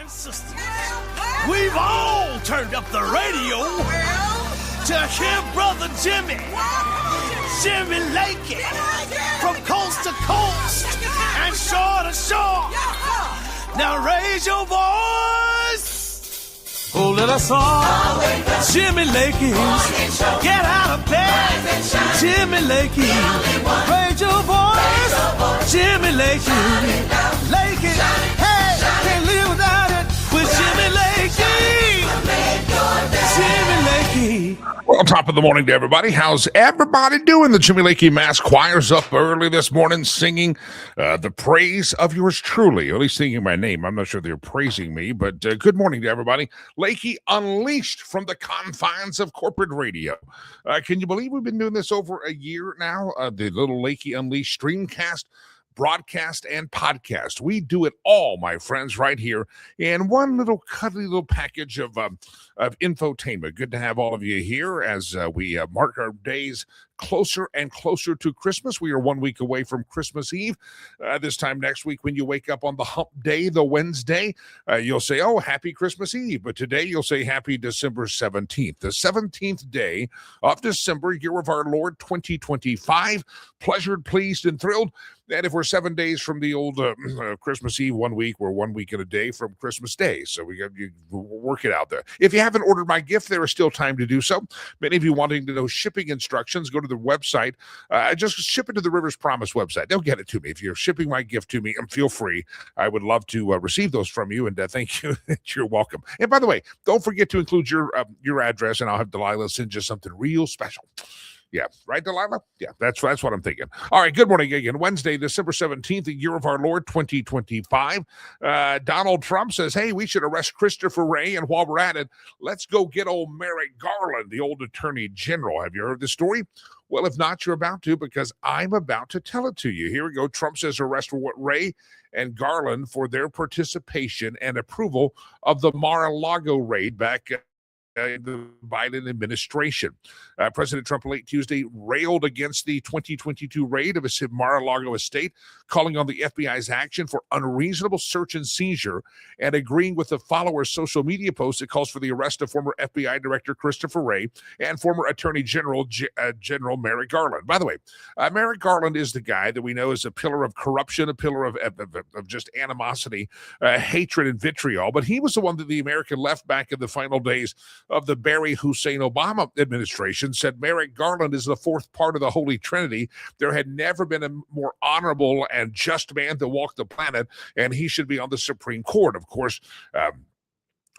and sisters, we've all turned up the radio to hear Brother Jimmy Lakey, from coast to coast and shore to shore. Now raise your voice. Oh, let us all Jimmy Lakey, get out of bed. Jimmy Lakey, raise your voice. Jimmy Lakey, hey, can't live without it with Jimmy Lakey. Jimmy Lakey. Well, top of the morning to everybody. How's everybody doing? The Jimmy Lakey Mass Choir's up early this morning singing the praise of yours truly, or at least singing my name. I'm not sure they're praising me, but good morning to everybody. Lakey unleashed from the confines of corporate radio. Can you believe we've been doing this over a year now? The little Lakey Unleashed streamcast, broadcast, and podcast. We do it all, my friends, right here in one little cuddly little package of infotainment. Good to have all of you here as we mark our days closer and closer to Christmas. We are 1 week away from Christmas Eve. This time next week, when you wake up on the hump day, the Wednesday, you'll say, oh, happy Christmas Eve. But today you'll say happy December 17th, the 17th day of December, year of our Lord 2025. Pleasured, pleased, and thrilled. And if we're 7 days from the old Christmas Eve 1 week, we're 1 week and a day from Christmas Day. So we got you work it out there. If you haven't ordered my gift, there is still time to do so. Many of you wanting to know shipping instructions, go to the website. Just ship it to the Rivers Promise website. They'll get it to me. If you're shipping my gift to me, feel free. I would love to receive those from you, and thank you. You're welcome. And by the way, don't forget to include your address, and I'll have Delilah send you something real special. Yeah, right, Delilah? Yeah, that's what I'm thinking. All right, good morning again. Wednesday, December 17th, the year of our Lord, 2025. Donald Trump says, hey, we should arrest Christopher Wray, and while we're at it, let's go get old Merrick Garland, the old Attorney General. Have you heard this story? Well, if not, you're about to, because I'm about to tell it to you. Here we go. Trump says arrest Wray and Garland for their participation and approval of the Mar-a-Lago raid back the Biden administration. President Trump late Tuesday railed against the 2022 raid of his Mar-a-Lago estate, calling on the FBI's action for unreasonable search and seizure, and agreeing with the follower's social media post that calls for the arrest of former FBI Director Christopher Wray and former Attorney General General Merrick Garland. By the way, Merrick Garland is the guy that we know is a pillar of corruption, a pillar of just animosity, hatred, and vitriol. But he was the one that the American left back in the final days of the Barry Hussein Obama administration said Merrick Garland is the fourth part of the Holy Trinity. There had never been a more honorable and just man to walk the planet, and he should be on the Supreme Court. Of course,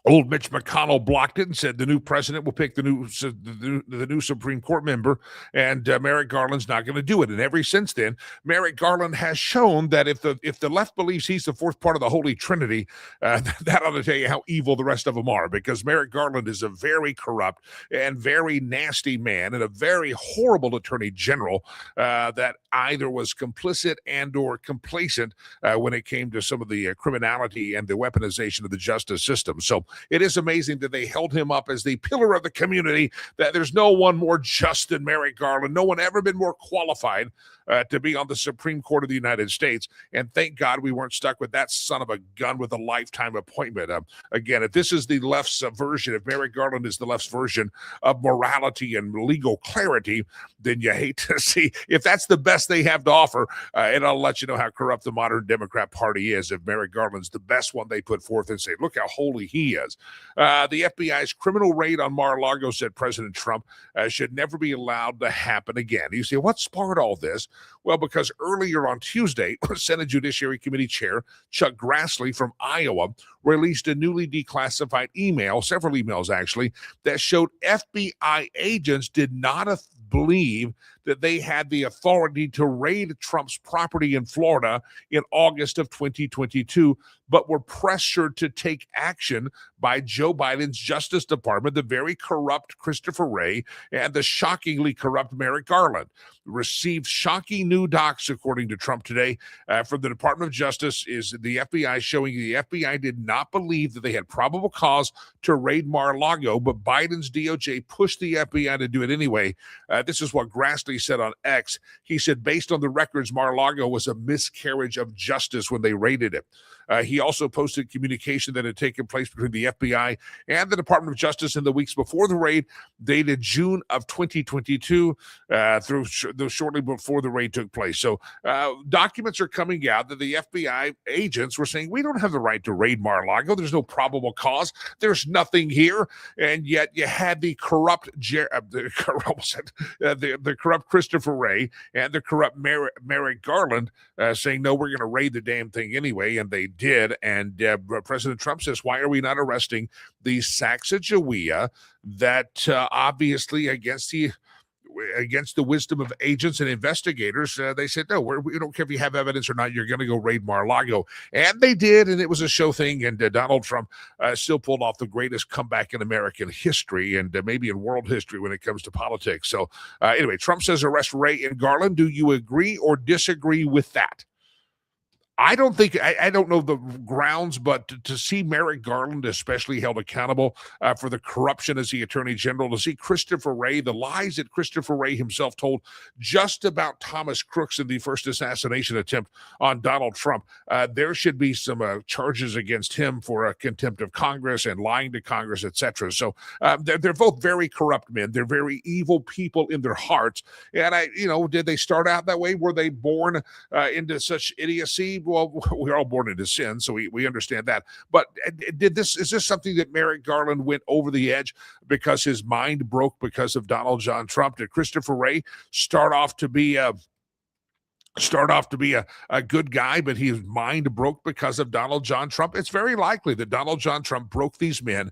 old Mitch McConnell blocked it and said the new president will pick the new Supreme Court member, and Merrick Garland's not going to do it. And ever since then, Merrick Garland has shown that if the left believes he's the fourth part of the Holy Trinity, that ought to tell you how evil the rest of them are, because Merrick Garland is a very corrupt and very nasty man and a very horrible attorney general that either was complicit and or complacent when it came to some of the criminality and the weaponization of the justice system. So it is amazing that they held him up as the pillar of the community, that there's no one more just than Merrick Garland. No one ever been more qualified to be on the Supreme Court of the United States. And thank God we weren't stuck with that son of a gun with a lifetime appointment. Again, if this is the left's version, if Merrick Garland is the left's version of morality and legal clarity, then you hate to see. If that's the best they have to offer, and I'll let you know how corrupt the modern Democrat Party is, if Merrick Garland's the best one they put forth and say, look how holy he is. The FBI's criminal raid on Mar-a-Lago, said President Trump, should never be allowed to happen again. You say, what sparked all this? Well, because earlier on Tuesday, Senate Judiciary Committee Chair Chuck Grassley from Iowa released a newly declassified email, several emails actually, that showed FBI agents did not believe that they had the authority to raid Trump's property in Florida in August of 2022, but were pressured to take action by Joe Biden's Justice Department, the very corrupt Christopher Wray, and the shockingly corrupt Merrick Garland. Received shocking new docs, according to Trump today, from the Department of Justice, is the FBI showing the FBI did not believe that they had probable cause to raid Mar-a-Lago, but Biden's DOJ pushed the FBI to do it anyway. This is what Grassley said on X. He said, based on the records, Mar-a-Lago was a miscarriage of justice when they raided it. He also posted communication that had taken place between the FBI and the Department of Justice in the weeks before the raid, dated June of 2022, shortly before the raid took place. So documents are coming out that the FBI agents were saying, we don't have the right to raid Mar-a-Lago. There's no probable cause. There's nothing here. And yet you had the corrupt Christopher Wray and the corrupt Merrick Garland saying, no, we're going to raid the damn thing anyway. And they did. And President Trump says, why are we not arresting the Sacagawea that obviously against the wisdom of agents and investigators, they said, no, we don't care if you have evidence or not, you're going to go raid Mar-a-Lago. And they did, and it was a show thing, and Donald Trump still pulled off the greatest comeback in American history and maybe in world history when it comes to politics. So anyway, Trump says arrest Wray and Garland. Do you agree or disagree with that? I don't know the grounds, but to see Merrick Garland especially held accountable for the corruption as the Attorney General, to see Christopher Wray, the lies that Christopher Wray himself told just about Thomas Crooks in the first assassination attempt on Donald Trump, there should be some charges against him for contempt of Congress and lying to Congress, etc. So they're both very corrupt men. They're very evil people in their hearts. And did they start out that way? Were they born into such idiocy? Well, we're all born into sin, so we understand that. But is this something that Merrick Garland went over the edge because his mind broke because of Donald John Trump? Did Christopher Wray start off to be a good guy, but his mind broke because of Donald John Trump? It's very likely that Donald John Trump broke these men.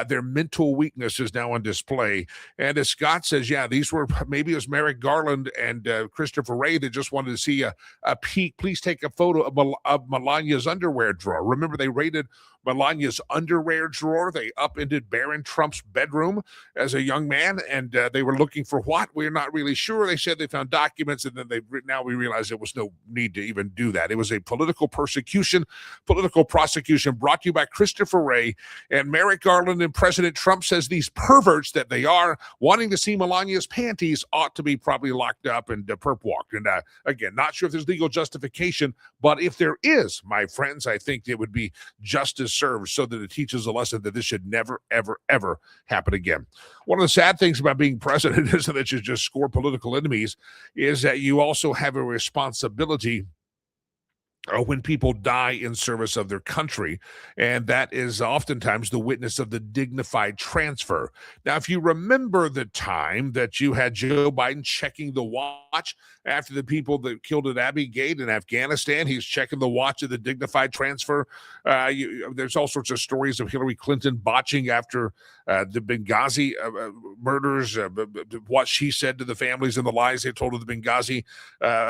Their mental weakness is now on display. And as Scott says, yeah, these were, maybe it was Merrick Garland and Christopher Wray that just wanted to see a peek. Please take a photo of Melania's underwear drawer. Remember, they raided Melania's underwear drawer. They upended Barron Trump's bedroom as a young man, and they were looking for what? We're not really sure. They said they found documents, and then now we realize there was no need to even do that. It was a political prosecution brought to you by Christopher Wray and Merrick Garland. And President Trump says these perverts that they are, wanting to see Melania's panties, ought to be probably locked up and perp walked. And again, not sure if there's legal justification, but if there is, my friends, I think it would be justice served so that it teaches a lesson that this should never, ever, ever happen again. One of the sad things about being president isn't that you just score political enemies, is that you also have a responsibility when people die in service of their country, and that is oftentimes the witness of the dignified transfer. Now, if you remember the time that you had Joe Biden checking the watch after the people that killed at Abbey Gate in Afghanistan, he's checking the watch of the dignified transfer. There's all sorts of stories of Hillary Clinton botching after the Benghazi murders, what she said to the families and the lies they told of the Benghazi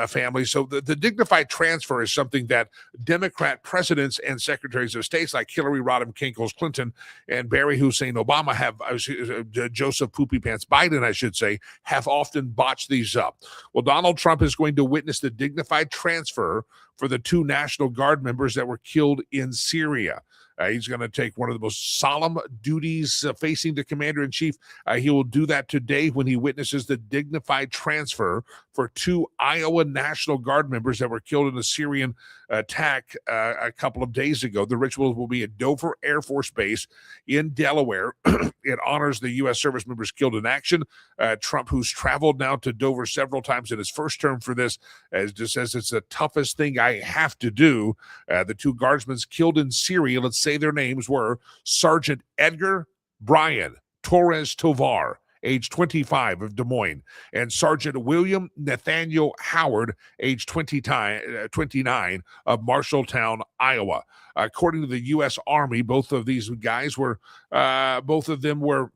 family. So the dignified transfer is something that Democrat presidents and secretaries of states like Hillary Rodham Kinkles Clinton and Barry Hussein Obama Joseph Poopy Pants Biden, I should say, have often botched these up. Well, Donald Trump is going to witness the dignified transfer for the 2 National Guard members that were killed in Syria. He's going to take one of the most solemn duties facing the commander-in-chief. He will do that today when he witnesses the dignified transfer for 2 Iowa National Guard members that were killed in a Syrian attack a couple of days ago. The ritual will be at Dover Air Force Base in Delaware. It honors the U.S. service members killed in action. Trump, who's traveled now to Dover several times in his first term for this, just says it's the toughest thing I have to do. The 2 guardsmen killed in Syria, let's say their names were Sergeant Edgar Brian Torres Tovar, age 25, of Des Moines, and Sergeant William Nathaniel Howard, age 29, of Marshalltown, Iowa. According to the U.S. Army, both of them were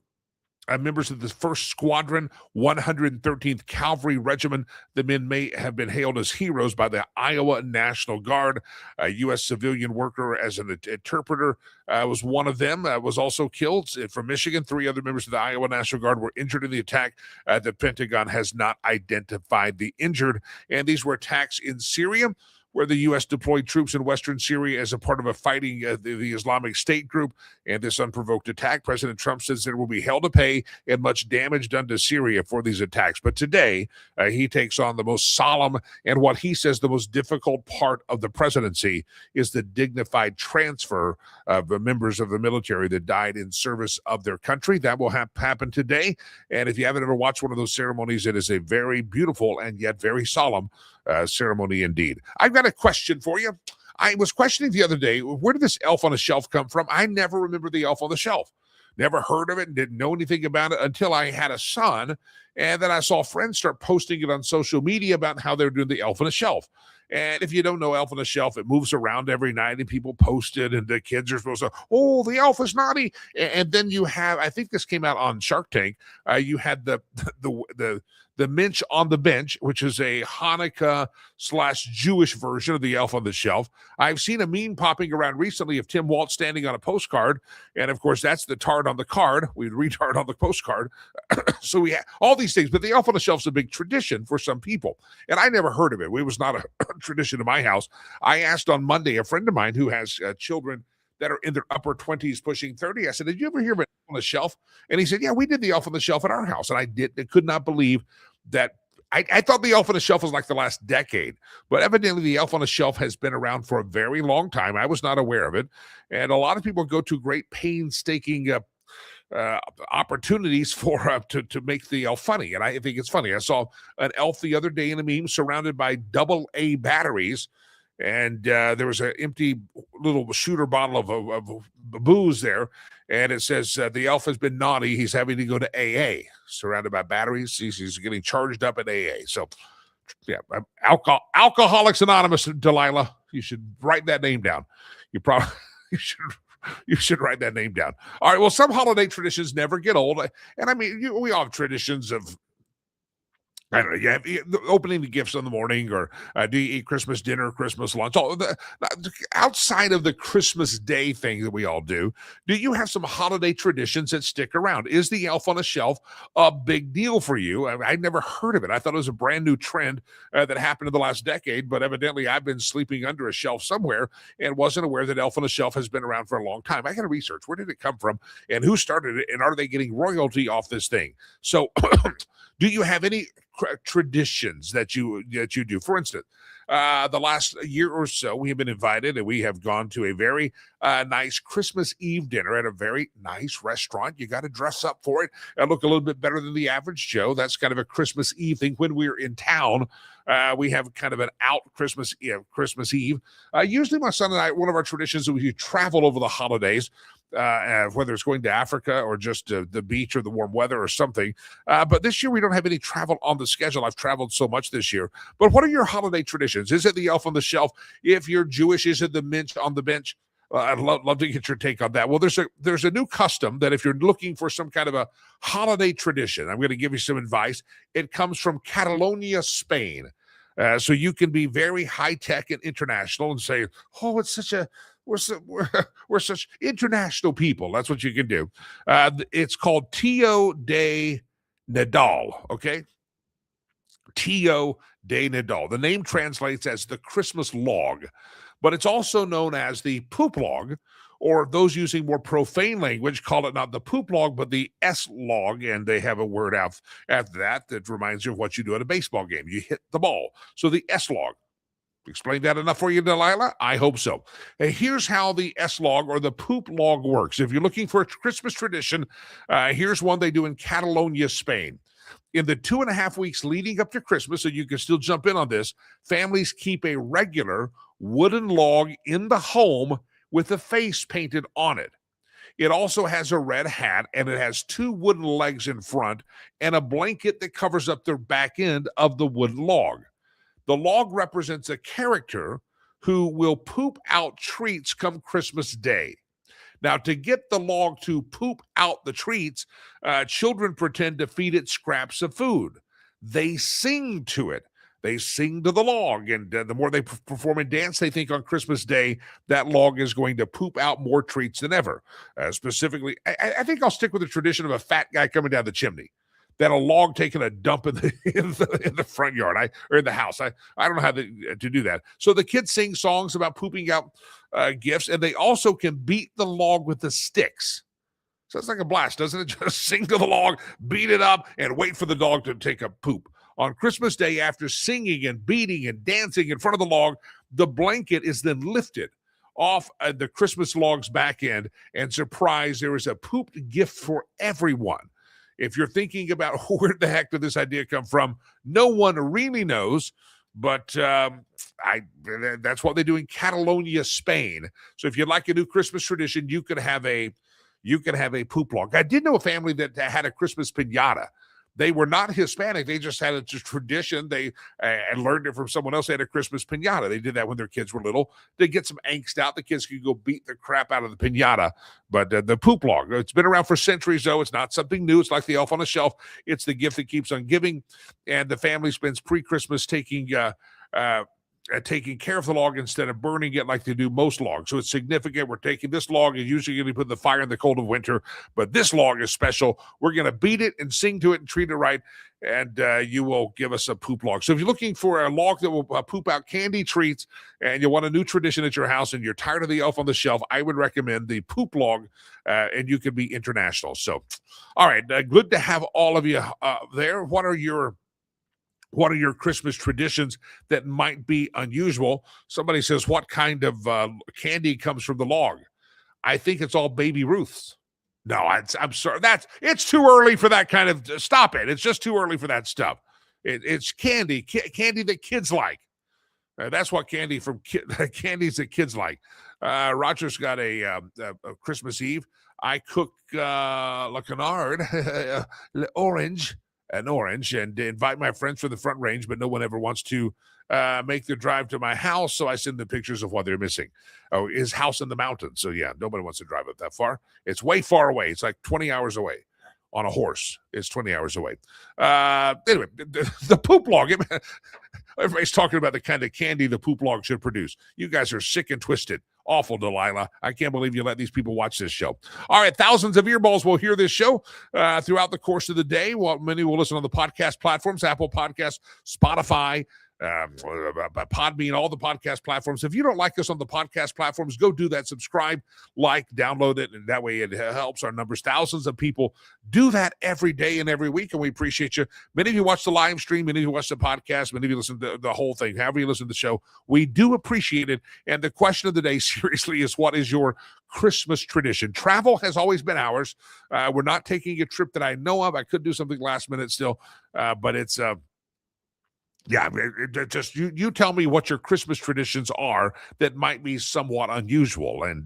members of the 1st Squadron, 113th Cavalry Regiment. The men may have been hailed as heroes by the Iowa National Guard. A U.S. civilian worker as an interpreter was one of them, was also killed from Michigan. 3 other members of the Iowa National Guard were injured in the attack. The Pentagon has not identified the injured. And these were attacks in Syria, where the U.S. deployed troops in western Syria as a part of a fighting the Islamic State group. And this unprovoked attack, President Trump says there will be hell to pay and much damage done to Syria for these attacks. But today, he takes on the most solemn and what he says the most difficult part of the presidency is the dignified transfer of the members of the military that died in service of their country. That will happen today. And if you haven't ever watched one of those ceremonies, it is a very beautiful and yet very solemn ceremony indeed. I've got a question for you. I was questioning the other day, where did this elf on a shelf come from? I never remember the elf on the shelf. Never heard of it and didn't know anything about it until I had a son. And then I saw friends start posting it on social media about how they're doing the elf on a shelf. And if you don't know elf on a shelf, it moves around every night and people post it and the kids are supposed to, oh, the elf is naughty. And then you have, I think this came out on Shark Tank, you had the Minch on the Bench, which is a Hanukkah/Jewish version of the elf on the shelf. I've seen a meme popping around recently of Tim Waltz standing on a postcard. And of course, that's the tard on the card. We'd retard on the postcard. So we have all these things, but the elf on the shelf is a big tradition for some people. And I never heard of it. It was not a tradition in my house. I asked on Monday, a friend of mine who has children that are in their upper 20s, pushing 30. I said, did you ever hear of it on the shelf? And he said, yeah, we did the elf on the shelf at our house. And I could not believe that. I thought the elf on the shelf was like the last decade, but evidently the elf on the shelf has been around for a very long time. I was not aware of it. And a lot of people go to great painstaking opportunities for to make the elf funny. And I think it's funny. I saw an elf the other day in a meme surrounded by AA batteries. And there was an empty little shooter bottle of booze there. And it says, the elf has been naughty. He's having to go to AA, surrounded by batteries. He's getting charged up at AA. So, yeah, Alcoholics Anonymous, Delilah. You should write that name down. You probably you should write that name down. All right, well, some holiday traditions never get old. And I mean, we all have traditions of, I don't know, you have opening the gifts in the morning, or do you eat Christmas dinner, Christmas lunch? Outside of the Christmas Day thing that we all do you have some holiday traditions that stick around? Is the elf on a shelf a big deal for you? I'd never heard of it. I thought it was a brand new trend that happened in the last decade, but evidently I've been sleeping under a shelf somewhere and wasn't aware that elf on a shelf has been around for a long time. I got to research, where did it come from and who started it, and are they getting royalty off this thing? So do you have any traditions that you do? For instance, the last year or so, we have been invited and we have gone to a very nice Christmas Eve dinner at a very nice restaurant. You got to dress up for it and look a little bit better than the average Joe. That's kind of a Christmas Eve thing. When we're in town, we have kind of an out Christmas Eve. Usually my son and I, one of our traditions is we travel over the holidays, whether it's going to Africa or just the beach or the warm weather or something. But this year we don't have any travel on the schedule. I've traveled so much this year. But what are your holiday traditions? Is it the elf on the shelf? If you're Jewish, is it the Minch on the Bench? I'd love to get your take on that. Well, there's a new custom that if you're looking for some kind of a holiday tradition, I'm going to give you some advice. It comes from Catalonia, Spain. So you can be very high-tech and international and say, oh, it's such a, we're such international people. That's what you can do. It's called Tio de Nadal, okay? Tio de Nadal. The name translates as the Christmas log, but it's also known as the poop log, or those using more profane language call it not the poop log, but the S log, and they have a word after that reminds you of what you do at a baseball game. You hit the ball. So the S log. Explained that enough for you, Delilah? I hope so. Hey, here's how the S log or the poop log works. If you're looking for a Christmas tradition, here's one they do in Catalonia, Spain. In the 2.5 weeks leading up to Christmas, so you can still jump in on this, families keep a regular wooden log in the home with a face painted on it. It also has a red hat, and it has 2 wooden legs in front and a blanket that covers up the back end of the wooden log. The log represents a character who will poop out treats come Christmas Day. Now, to get the log to poop out the treats, children pretend to feed it scraps of food. They sing to it. They sing to the log, and the more they perform and dance, they think on Christmas Day that log is going to poop out more treats than ever. Specifically, I think I'll stick with the tradition of a fat guy coming down the chimney. than a log taking a dump in the front yard or in the house. I don't know how to do that. So the kids sing songs about pooping out gifts, and they also can beat the log with the sticks. Sounds like a blast, doesn't it? Just sing to the log, beat it up, and wait for the dog to take a poop. On Christmas Day, after singing and beating and dancing in front of the log, the blanket is then lifted off the Christmas log's back end, and surprise, there is a pooped gift for everyone. If you're thinking about where the heck did this idea come from, no one really knows, but that's what they do in Catalonia, Spain. So if you'd like a new Christmas tradition, you can have a poop log. I did know a family that had a Christmas piñata. They were not Hispanic. They just had a tradition. They learned it from someone else. They had a Christmas piñata. They did that when their kids were little. They get some angst out. The kids could go beat the crap out of the piñata. But the poop log, it's been around for centuries, though. It's not something new. It's like the elf on the shelf. It's the gift that keeps on giving. And the family spends pre-Christmas taking care of the log instead of burning it like they do most logs. So it's significant. We're taking this log and usually going to put in the fire in the cold of winter, but this log is special. We're going to beat it and sing to it and treat it right, and you will give us a poop log. So if you're looking for a log that will poop out candy treats and you want a new tradition at your house and you're tired of the elf on the shelf, I would recommend the poop log, and you can be international. So, all right, good to have all of you there. What are your Christmas traditions that might be unusual? Somebody says, what kind of candy comes from the log? I think it's all Baby Ruth's. No, I'm sorry. It's too early for that kind of, stop it. It's just too early for that stuff. It's candy that kids like. That's what candies that kids like. Roger's got a Christmas Eve. I cook Le Canard, orange, an orange, and invite my friends from the Front Range, but no one ever wants to make their drive to my house, so I send them pictures of what they're missing. Oh, his house in the mountains. So yeah, nobody wants to drive up that far. It's way far away. It's like 20 hours away. On a horse, it's 20 hours away. Anyway, the poop log. Everybody's talking about the kind of candy the poop log should produce. You guys are sick and twisted. Awful, Delilah. I can't believe you let these people watch this show. All right, thousands of earballs will hear this show throughout the course of the day. Well, many will listen on the podcast platforms, Apple Podcasts, Spotify, Podbean, all the podcast platforms. If you don't like us on the podcast platforms, go do that. Subscribe, like, download it, and that way it helps our numbers. Thousands of people do that every day and every week, and we appreciate you. Many of you watch the live stream, many of you watch the podcast, many of you listen to the whole thing. However you listen to the show, we do appreciate it. And the question of the day, seriously, is what is your Christmas tradition? Travel has always been ours. We're not taking a trip that I know of. I could do something last minute still, but it's yeah, just you tell me what your Christmas traditions are that might be somewhat unusual. And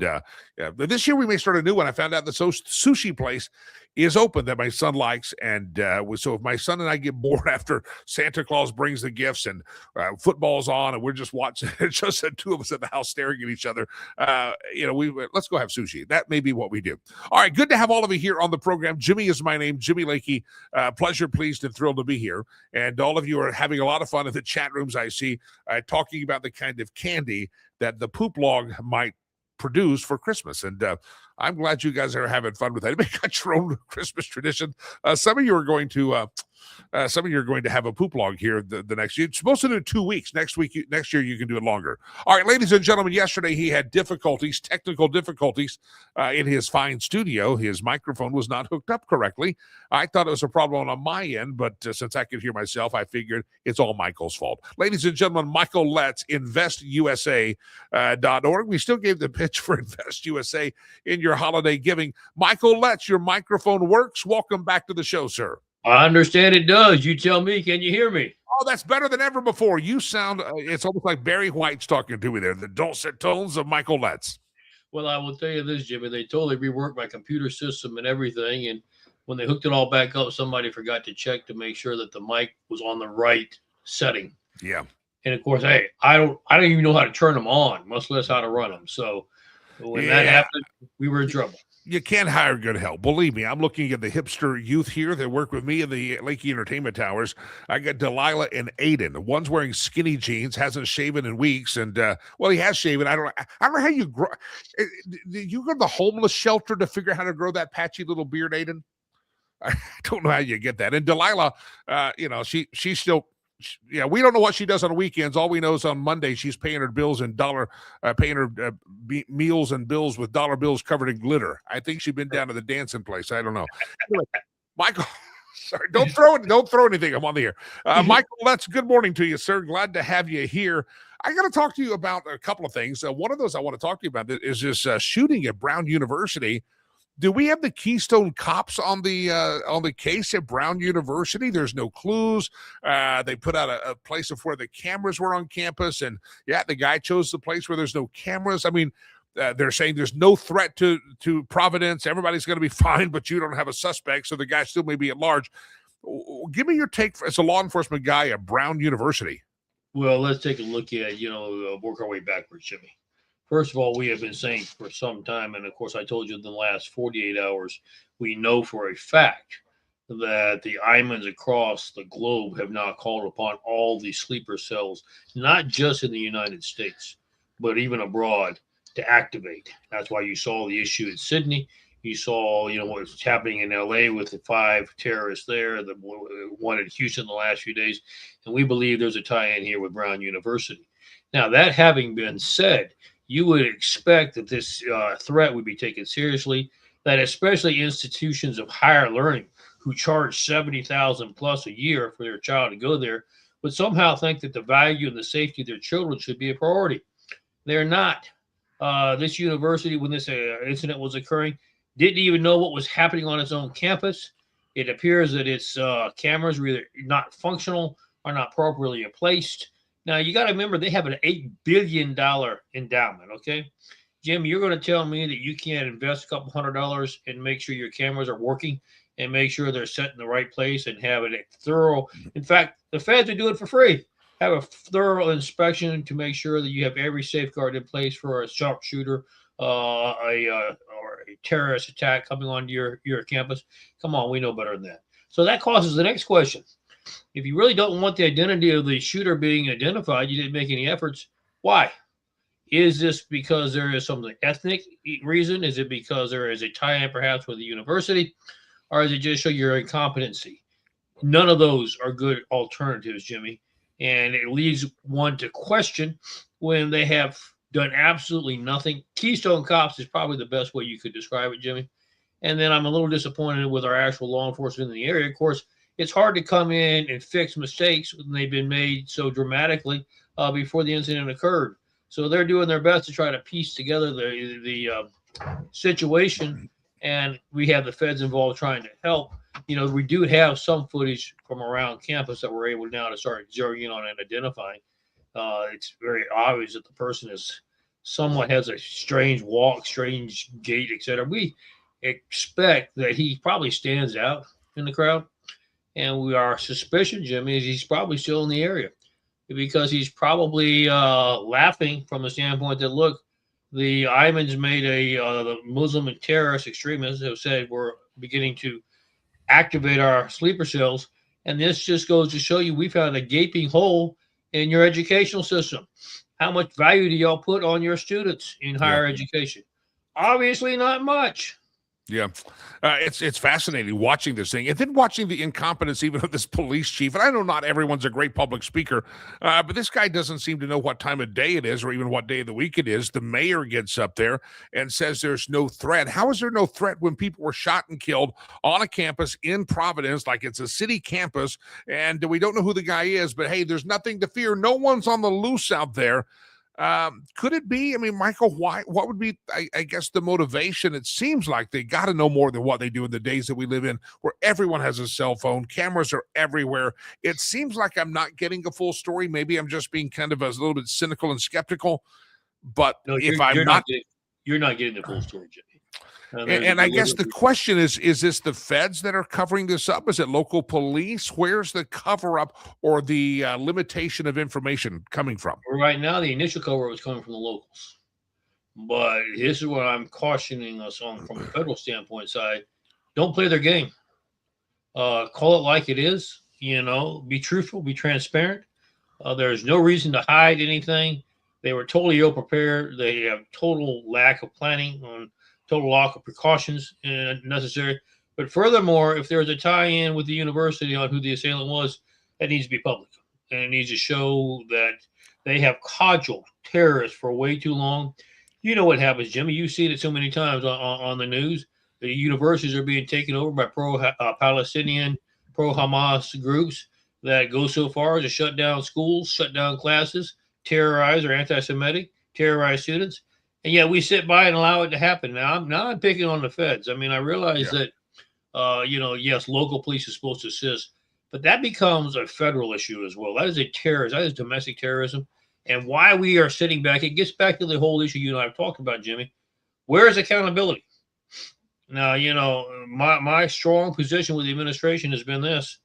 this year we may start a new one. I found out the sushi place is open that my son likes. And so if my son and I get bored after Santa Claus brings the gifts and football's on and we're just watching, it's just the two of us at the house staring at each other, let's go have sushi. That may be what we do. All right, good to have all of you here on the program. Jimmy is my name, Jimmy Lakey. Pleasure, pleased, and thrilled to be here. And all of you are having a lot of fun in the chat rooms, I see, talking about the kind of candy that the poop log might produce for Christmas. And I'm glad you guys are having fun with that. You got your own Christmas tradition. Some of you are going to have a poop log here the next year. It's supposed to do 2 weeks. Next year you can do it longer. All right, ladies and gentlemen, yesterday he had technical difficulties in his fine studio. His microphone was not hooked up correctly. I thought it was a problem on my end, but since I could hear myself, I figured it's all Michael's fault. Ladies and gentlemen, Michael Letts, InvestUSA.org. We still gave the pitch for Invest USA in your holiday giving. Michael Letts, your microphone works. Welcome back to the show, sir. I understand it does. You tell me. Can you hear me? Oh, that's better than ever before. You sound, it's almost like Barry White's talking to me there. The dulcet tones of Michael Letts. Well, I will tell you this, Jimmy. They totally reworked my computer system and everything. And when they hooked it all back up, somebody forgot to check to make sure that the mic was on the right setting. Yeah. And of course, hey, I don't even know how to turn them on, much less how to run them. So when that happened, we were in trouble. You can't hire good help. Believe me, I'm looking at the hipster youth here that work with me in the Lakey Entertainment Towers. I got Delilah and Aiden. One's wearing skinny jeans, hasn't shaven in weeks, and well, he has shaven. I don't know how you grow. You go to the homeless shelter to figure out how to grow that patchy little beard, Aiden. I don't know how you get that. And Delilah, she's still, yeah, we don't know what she does on the weekends. All we know is on Monday she's paying her bills in paying her meals and bills with dollar bills covered in glitter. I think she's been down to the dancing place. I don't know. Anyway, Michael, sorry, don't throw anything. I'm on the air. Michael, that's good morning to you, sir. Glad to have you here. I got to talk to you about a couple of things. One of those I want to talk to you about is this shooting at Brown University. Do we have the Keystone Cops on the case at Brown University? There's no clues. They put out a place of where the cameras were on campus, and yeah, the guy chose the place where there's no cameras. I mean, they're saying there's no threat to Providence. Everybody's going to be fine, but you don't have a suspect, so the guy still may be at large. Give me your take as a law enforcement guy at Brown University. Well, let's take a look at, work our way backwards, Jimmy. First of all, we have been saying for some time, and of course, I told you in the last 48 hours, we know for a fact that the IMANs across the globe have now called upon all the sleeper cells, not just in the United States, but even abroad, to activate. That's why you saw the issue in Sydney. You saw, what's happening in LA with the 5 terrorists there, the one in Houston the last few days. And we believe there's a tie-in here with Brown University. Now, that having been said, you would expect that this threat would be taken seriously, that especially institutions of higher learning who charge $70,000 plus a year for their child to go there would somehow think that the value and the safety of their children should be a priority. They're not. This university, when this incident was occurring, didn't even know what was happening on its own campus. It appears that its cameras were either not functional or not properly placed. Now, you got to remember, they have an $8 billion endowment, okay? Jim, you're going to tell me that you can't invest a couple $100 and make sure your cameras are working and make sure they're set in the right place and have a thorough, in fact, the feds would do it for free. Have a thorough inspection to make sure that you have every safeguard in place for a sharpshooter, or a terrorist attack coming onto your campus. Come on, we know better than that. So that causes the next question. If you really don't want the identity of the shooter being identified, you didn't make any efforts. Why? Is this because there is some ethnic reason? Is it because there is a tie-in perhaps with the university? Or is it just show your incompetency? None of those are good alternatives, Jimmy. And it leads one to question when they have done absolutely nothing. Keystone Cops is probably the best way you could describe it, Jimmy. And then I'm a little disappointed with our actual law enforcement in the area. Of course, it's hard to come in and fix mistakes when they've been made so dramatically before the incident occurred. So they're doing their best to try to piece together the situation, and we have the feds involved trying to help. We do have some footage from around campus that we're able now to start zeroing in on and identifying. It's very obvious that the person has a strange walk, strange gait, etc. We expect that he probably stands out in the crowd. And our suspicion, Jimmy, is he's probably still in the area because he's probably laughing from the standpoint that, look, the Imans made the Muslim and terrorist extremists have said we're beginning to activate our sleeper cells. And this just goes to show you we found a gaping hole in your educational system. How much value do y'all put on your students in higher education? Obviously not much. Yeah, it's fascinating watching this thing and then watching the incompetence even of this police chief. And I know not everyone's a great public speaker, but this guy doesn't seem to know what time of day it is or even what day of the week it is. The mayor gets up there and says there's no threat. How is there no threat when people were shot and killed on a campus in Providence, like it's a city campus, and we don't know who the guy is, but hey, there's nothing to fear. No one's on the loose out there. Could it be? I mean, Michael, what would be, I guess, the motivation? It seems like they got to know more than what they do in the days that we live in, where everyone has a cell phone, cameras are everywhere. It seems like I'm not getting a full story. Maybe I'm just being kind of a little bit cynical and skeptical. But no, if you're not getting the full story, Jimmy. And I guess the question is this the feds that are covering this up? Is it local police? Where's the cover-up or the limitation of information coming from? Right now, the initial cover was coming from the locals. But this is what I'm cautioning us on from a federal standpoint side. Don't play their game. Call it like it is. Be truthful, be transparent. There's no reason to hide anything. They were totally ill-prepared. They have total lack of planning on total lack of precautions necessary. But furthermore, if there's a tie-in with the university on who the assailant was, that needs to be public. And it needs to show that they have cudgeled terrorists for way too long. You know what happens, Jimmy. You've seen it so many times on the news. The universities are being taken over by pro-Palestinian, pro-Hamas groups that go so far as to shut down schools, shut down classes, terrorize or anti-Semitic, terrorize students. And yet we sit by and allow it to happen. Now I'm picking on the feds. I mean, I realize that yes, local police is supposed to assist, but that becomes a federal issue as well. That is that is domestic terrorism. And why we are sitting back, it gets back to the whole issue you and I have talked about, Jimmy. Where is accountability? Now, my strong position with the administration has been this.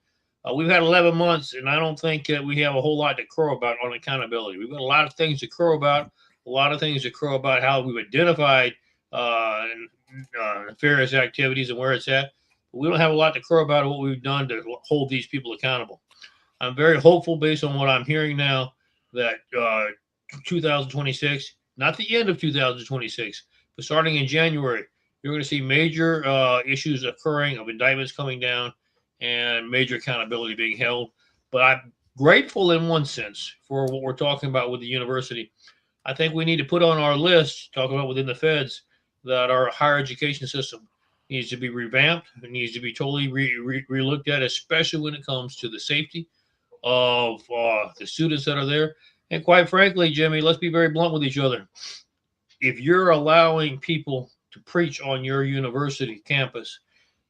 We've had 11 months, and I don't think that we have a whole lot to crow about on accountability. We've got a lot of things to crow about, how we've identified nefarious activities and where it's at. But we don't have a lot to crow about what we've done to hold these people accountable. I'm very hopeful based on what I'm hearing now that 2026, not the end of 2026, but starting in January, you're going to see major issues occurring of indictments coming down and major accountability being held. But I'm grateful in one sense for what we're talking about with the university. I think we need to put on our list, talk about within the feds, that our higher education system needs to be revamped. It needs to be totally re-looked at, especially when it comes to the safety of the students that are there. And quite frankly, Jimmy, let's be very blunt with each other. If you're allowing people to preach on your university campus,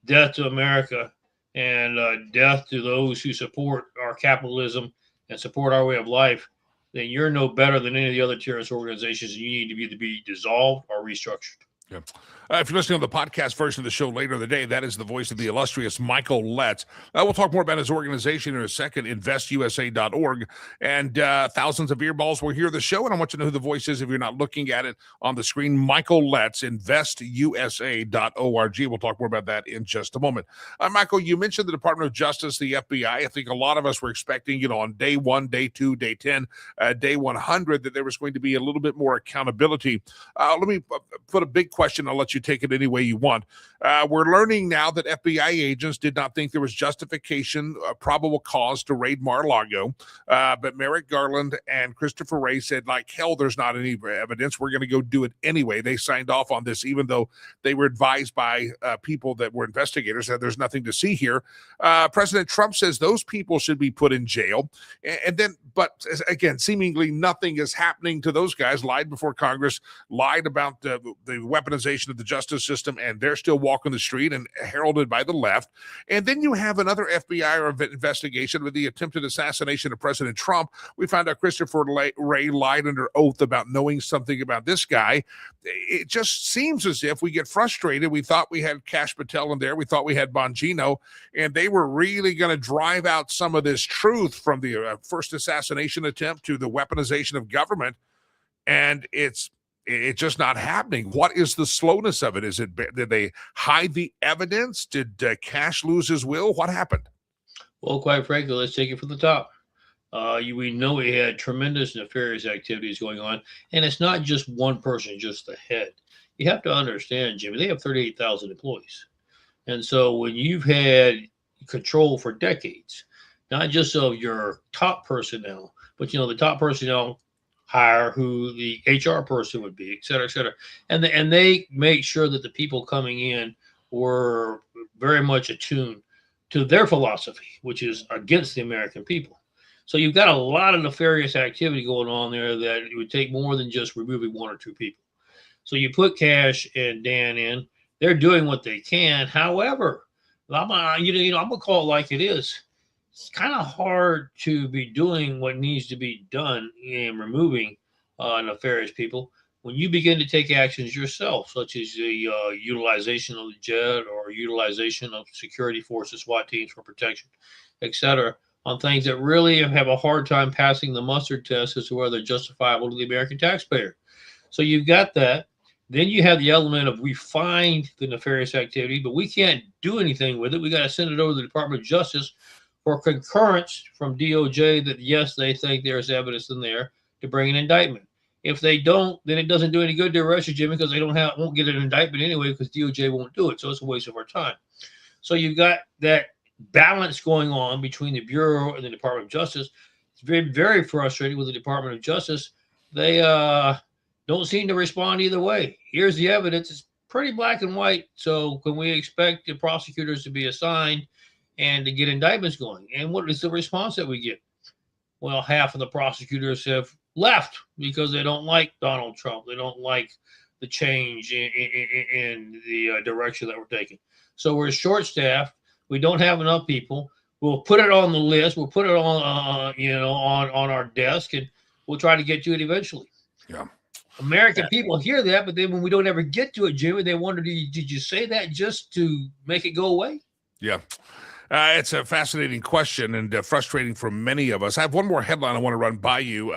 death to America and death to those who support our capitalism and support our way of life, then you're no better than any of the other terrorist organizations. You need to either be dissolved or restructured. Yeah. If you're listening to the podcast version of the show later in the day, that is the voice of the illustrious Michael Letts. We'll talk more about his organization in a second, investusa.org. And thousands of earballs will hear the show, and I want you to know who the voice is if you're not looking at it on the screen. Michael Letts, investusa.org. We'll talk more about that in just a moment. Michael, you mentioned the Department of Justice, the FBI. I think a lot of us were expecting, on day 1, day 2, day 10, day 100, that there was going to be a little bit more accountability. Let me put a big question. I'll let you take it any way you want. We're learning now that FBI agents did not think there was justification, probable cause to raid Mar-a-Lago. But Merrick Garland and Christopher Wray said, like hell, there's not any evidence. We're going to go do it anyway. They signed off on this, even though they were advised by people that were investigators that there's nothing to see here. President Trump says those people should be put in jail. But again, seemingly nothing is happening to those guys. Lied before Congress, lied about the weaponization of the justice system, and they're still walking the street and heralded by the left. And then you have another FBI investigation with the attempted assassination of President Trump. We found out Christopher Wray lied under oath about knowing something about this guy. It just seems as if we get frustrated. We thought we had Kash Patel in there. We thought we had Bongino, and they were really going to drive out some of this truth from the first assassination attempt to the weaponization of government. And it's just not happening. What is the slowness of it? Did they hide the evidence? Did Kash lose his will? What happened? Well, quite frankly, let's take it from the top. We know we had tremendous nefarious activities going on, and it's not just one person, just the head. You have to understand, Jimmy, they have 38,000 employees. And so when you've had control for decades, not just of your top personnel, but, the top personnel hire who the HR person would be, et cetera, et cetera. And they make sure that the people coming in were very much attuned to their philosophy, which is against the American people. So you've got a lot of nefarious activity going on there that it would take more than just removing one or two people. So you put Kash and Dan in, they're doing what they can. However, I'm gonna call it like it is. It's kind of hard to be doing what needs to be done in removing nefarious people when you begin to take actions yourself, such as the utilization of the jet or utilization of security forces, SWAT teams for protection, et cetera, on things that really have a hard time passing the mustard test as to whether they're justifiable to the American taxpayer. So you've got that. Then you have the element of we find the nefarious activity, but we can't do anything with it. We got to send it over to the Department of Justice for concurrence from DOJ that, yes, they think there's evidence in there to bring an indictment. If they don't, then it doesn't do any good to arrest you, Jimmy, because they won't get an indictment anyway because DOJ won't do it. So it's a waste of our time. So you've got that balance going on between the Bureau and the Department of Justice. It's very, very frustrating with the Department of Justice. They don't seem to respond either way. Here's the evidence. It's pretty black and white. So can we expect the prosecutors to be assigned and to get indictments going? And what is the response that we get? Well, half of the prosecutors have left because they don't like Donald Trump. They don't like the change in the direction that we're taking. So we're short-staffed. We don't have enough people. We'll put it on the list. We'll put it on, on our desk, and we'll try to get to it eventually. Yeah. American people hear that, but then when we don't ever get to it, Jimmy, they wonder, did you say that just to make it go away? Yeah. It's a fascinating question and frustrating for many of us. I have one more headline I want to run by you,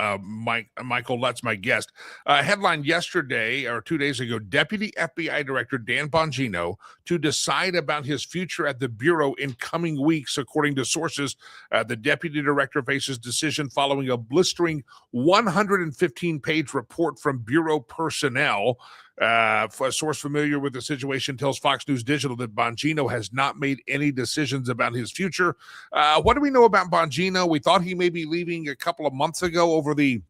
Michael Lutz, my guest. Headline yesterday or 2 days ago, Deputy FBI Director Dan Bongino to decide about his future at the Bureau in coming weeks. According to sources, the Deputy Director faces decision following a blistering 115-page report from Bureau personnel. A source familiar with the situation tells Fox News Digital that Bongino has not made any decisions about his future. What do we know about Bongino? We thought he may be leaving a couple of months ago over the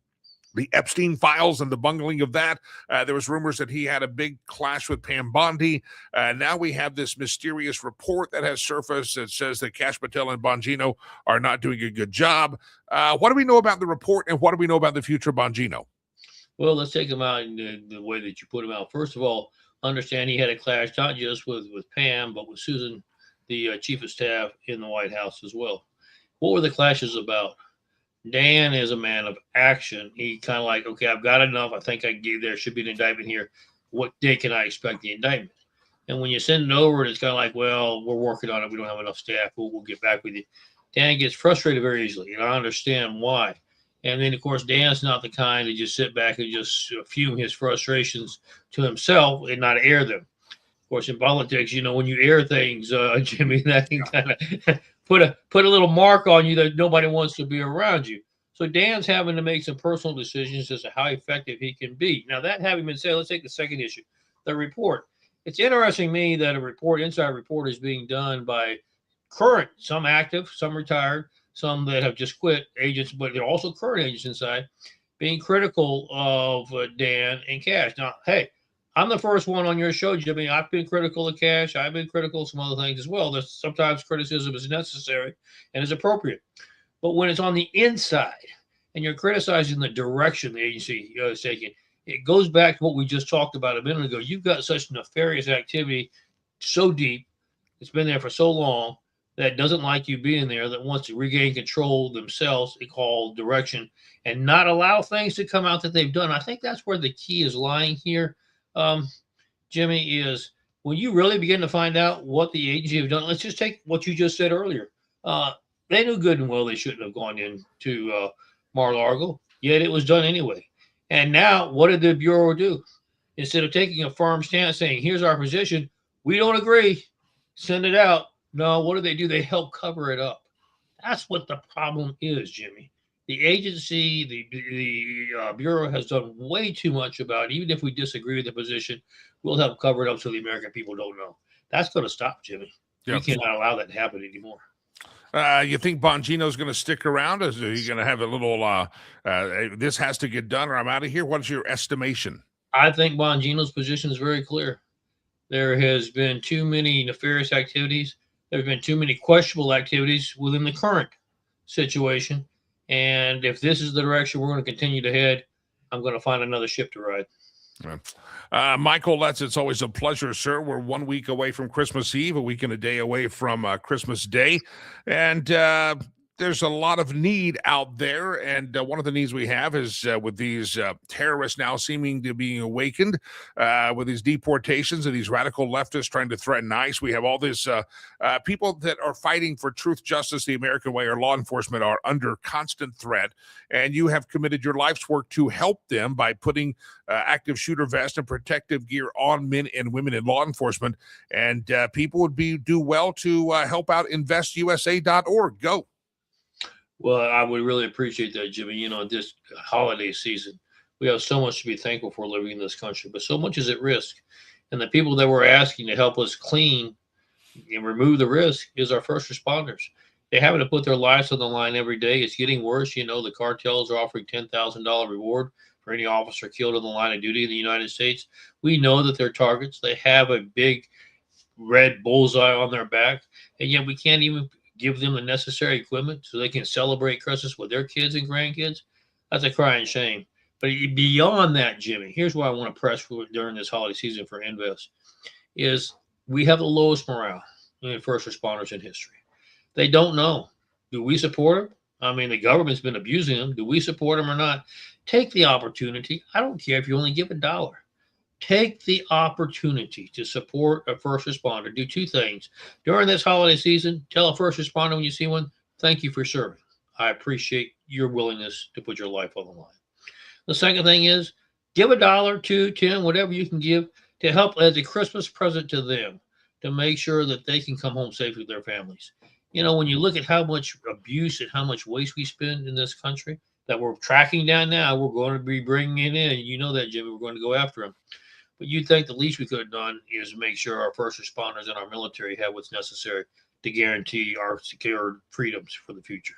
Epstein files and the bungling of that. There was rumors that he had a big clash with Pam Bondi. Now we have this mysterious report that has surfaced that says that Kash Patel and Bongino are not doing a good job. What do we know about the report, and what do we know about the future of Bongino? Well, let's take him out in the way that you put him out. First of all, understand he had a clash not just with Pam, but with Susan, the chief of staff in the White House as well. What were the clashes about? Dan is a man of action. He kind of like, okay, I've got enough. I think there should be an indictment here. What day can I expect the indictment? And when you send it over, it's kind of like, well, we're working on it. We don't have enough staff. We'll get back with you. Dan gets frustrated very easily, and I understand why. And then, of course, Dan's not the kind to just sit back and just fume his frustrations to himself and not air them. Of course, in politics, when you air things, Jimmy, that can kind of put a little mark on you that nobody wants to be around you. So Dan's having to make some personal decisions as to how effective he can be. Now, that having been said, let's take the second issue, the report. It's interesting to me that inside report is being done by current, some active, some retired, some that have just quit agents, but they're also current agents inside, being critical of Dan and Kash. Now, hey, I'm the first one on your show, Jimmy. I've been critical of Kash. I've been critical of some other things as well. There's sometimes criticism is necessary and is appropriate. But when it's on the inside and you're criticizing the direction the agency is taking, it goes back to what we just talked about a minute ago. You've got such nefarious activity so deep, it's been there for so long, that doesn't like you being there, that wants to regain control themselves, they call direction, and not allow things to come out that they've done. I think that's where the key is lying here, Jimmy, is when you really begin to find out what the agency have done. Let's just take what you just said earlier. They knew good and well they shouldn't have gone into Mar-a-Lago, yet it was done anyway. And now what did the Bureau do? Instead of taking a firm stance saying, here's our position, we don't agree, send it out. No, what do? They help cover it up. That's what the problem is, Jimmy. The agency, the Bureau has done way too much about it. Even if we disagree with the position, we'll help cover it up so the American people don't know. That's going to stop, Jimmy. Yep. We cannot allow that to happen anymore. You think Bongino's going to stick around? Is he going to have a little, this has to get done or I'm out of here? What's your estimation? I think Bongino's position is very clear. There has been too many nefarious activities. There have been too many questionable activities within the current situation. And if this is the direction we're going to continue to head, I'm going to find another ship to ride. Michael Lutz, it's always a pleasure, sir. We're 1 week away from Christmas Eve, a week and a day away from Christmas Day. And there's a lot of need out there. And one of the needs we have is with these terrorists now seeming to be awakened, with these deportations and these radical leftists trying to threaten ICE. We have all these people that are fighting for truth, justice, the American way, or law enforcement are under constant threat. And you have committed your life's work to help them by putting active shooter vest and protective gear on men and women in law enforcement. And people would do well to help out investusa.org. Go. Well, I would really appreciate that, Jimmy. This holiday season, we have so much to be thankful for living in this country, but so much is at risk. And the people that we're asking to help us clean and remove the risk is our first responders. They having to put their lives on the line every day. It's getting worse. The cartels are offering $10,000 reward for any officer killed in the line of duty in the United States. We know that they're targets. They have a big red bullseye on their back, and yet we can't even give them the necessary equipment so they can celebrate Christmas with their kids and grandkids. That's a crying shame. But beyond that, Jimmy, here's what I want to press for during this holiday season for Invest is we have the lowest morale in first responders in history. They don't know. Do we support them? I mean, the government's been abusing them. Do we support them or not? Take the opportunity. I don't care if you only give $1. Take the opportunity to support a first responder. Do two things. During this holiday season, tell a first responder when you see one, thank you for serving. I appreciate your willingness to put your life on the line. The second thing is give $1, $2, $10, whatever you can give to help as a Christmas present to them to make sure that they can come home safe with their families. When you look at how much abuse and how much waste we spend in this country that we're tracking down now, we're going to be bringing it in. You know that, Jimmy, we're going to go after them. But you'd think the least we could have done is make sure our first responders and our military have what's necessary to guarantee our secure freedoms for the future.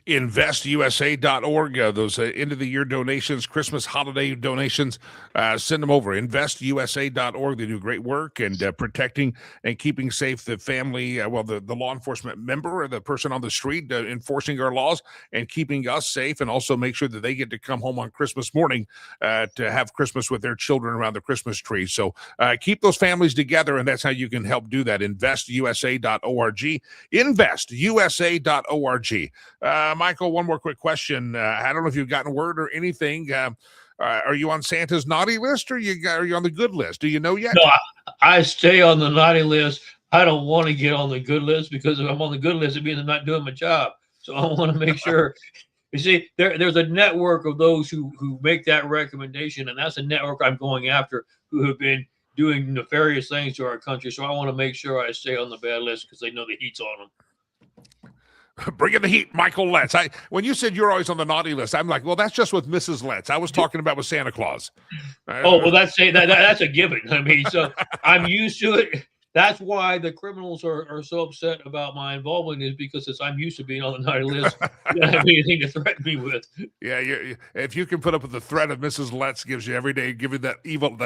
InvestUSA.org, those end-of-the-year donations, Christmas holiday donations, send them over. InvestUSA.org. They do great work and protecting and keeping safe the family, the law enforcement member or the person on the street enforcing our laws and keeping us safe, and also make sure that they get to come home on Christmas morning to have Christmas with their children around the Christmas tree. So keep those families together, and that's how you can help do that. InvestUSA.org. InvestUSA.org. Michael, one more quick question. I don't know if you've gotten word or anything. Are you on Santa's naughty list or are you on the good list? Do you know yet? No, I stay on the naughty list. I don't want to get on the good list because if I'm on the good list, it means I'm not doing my job. So I want to make sure. You see, there's a network of those who make that recommendation, and that's a network I'm going after who have been doing nefarious things to our country. So I want to make sure I stay on the bad list because they know the heat's on them. Bring in the heat, Michael Letts. When you said you're always on the naughty list, I'm like, well, that's just with Mrs. Letts. I was talking about with Santa Claus. That's a given. I mean, so I'm used to it. That's why the criminals are so upset about my involvement is because I'm used to being on the naughty list. You don't have anything to threaten me with. Yeah, if you can put up with the threat of Mrs. Letts gives you every day, giving that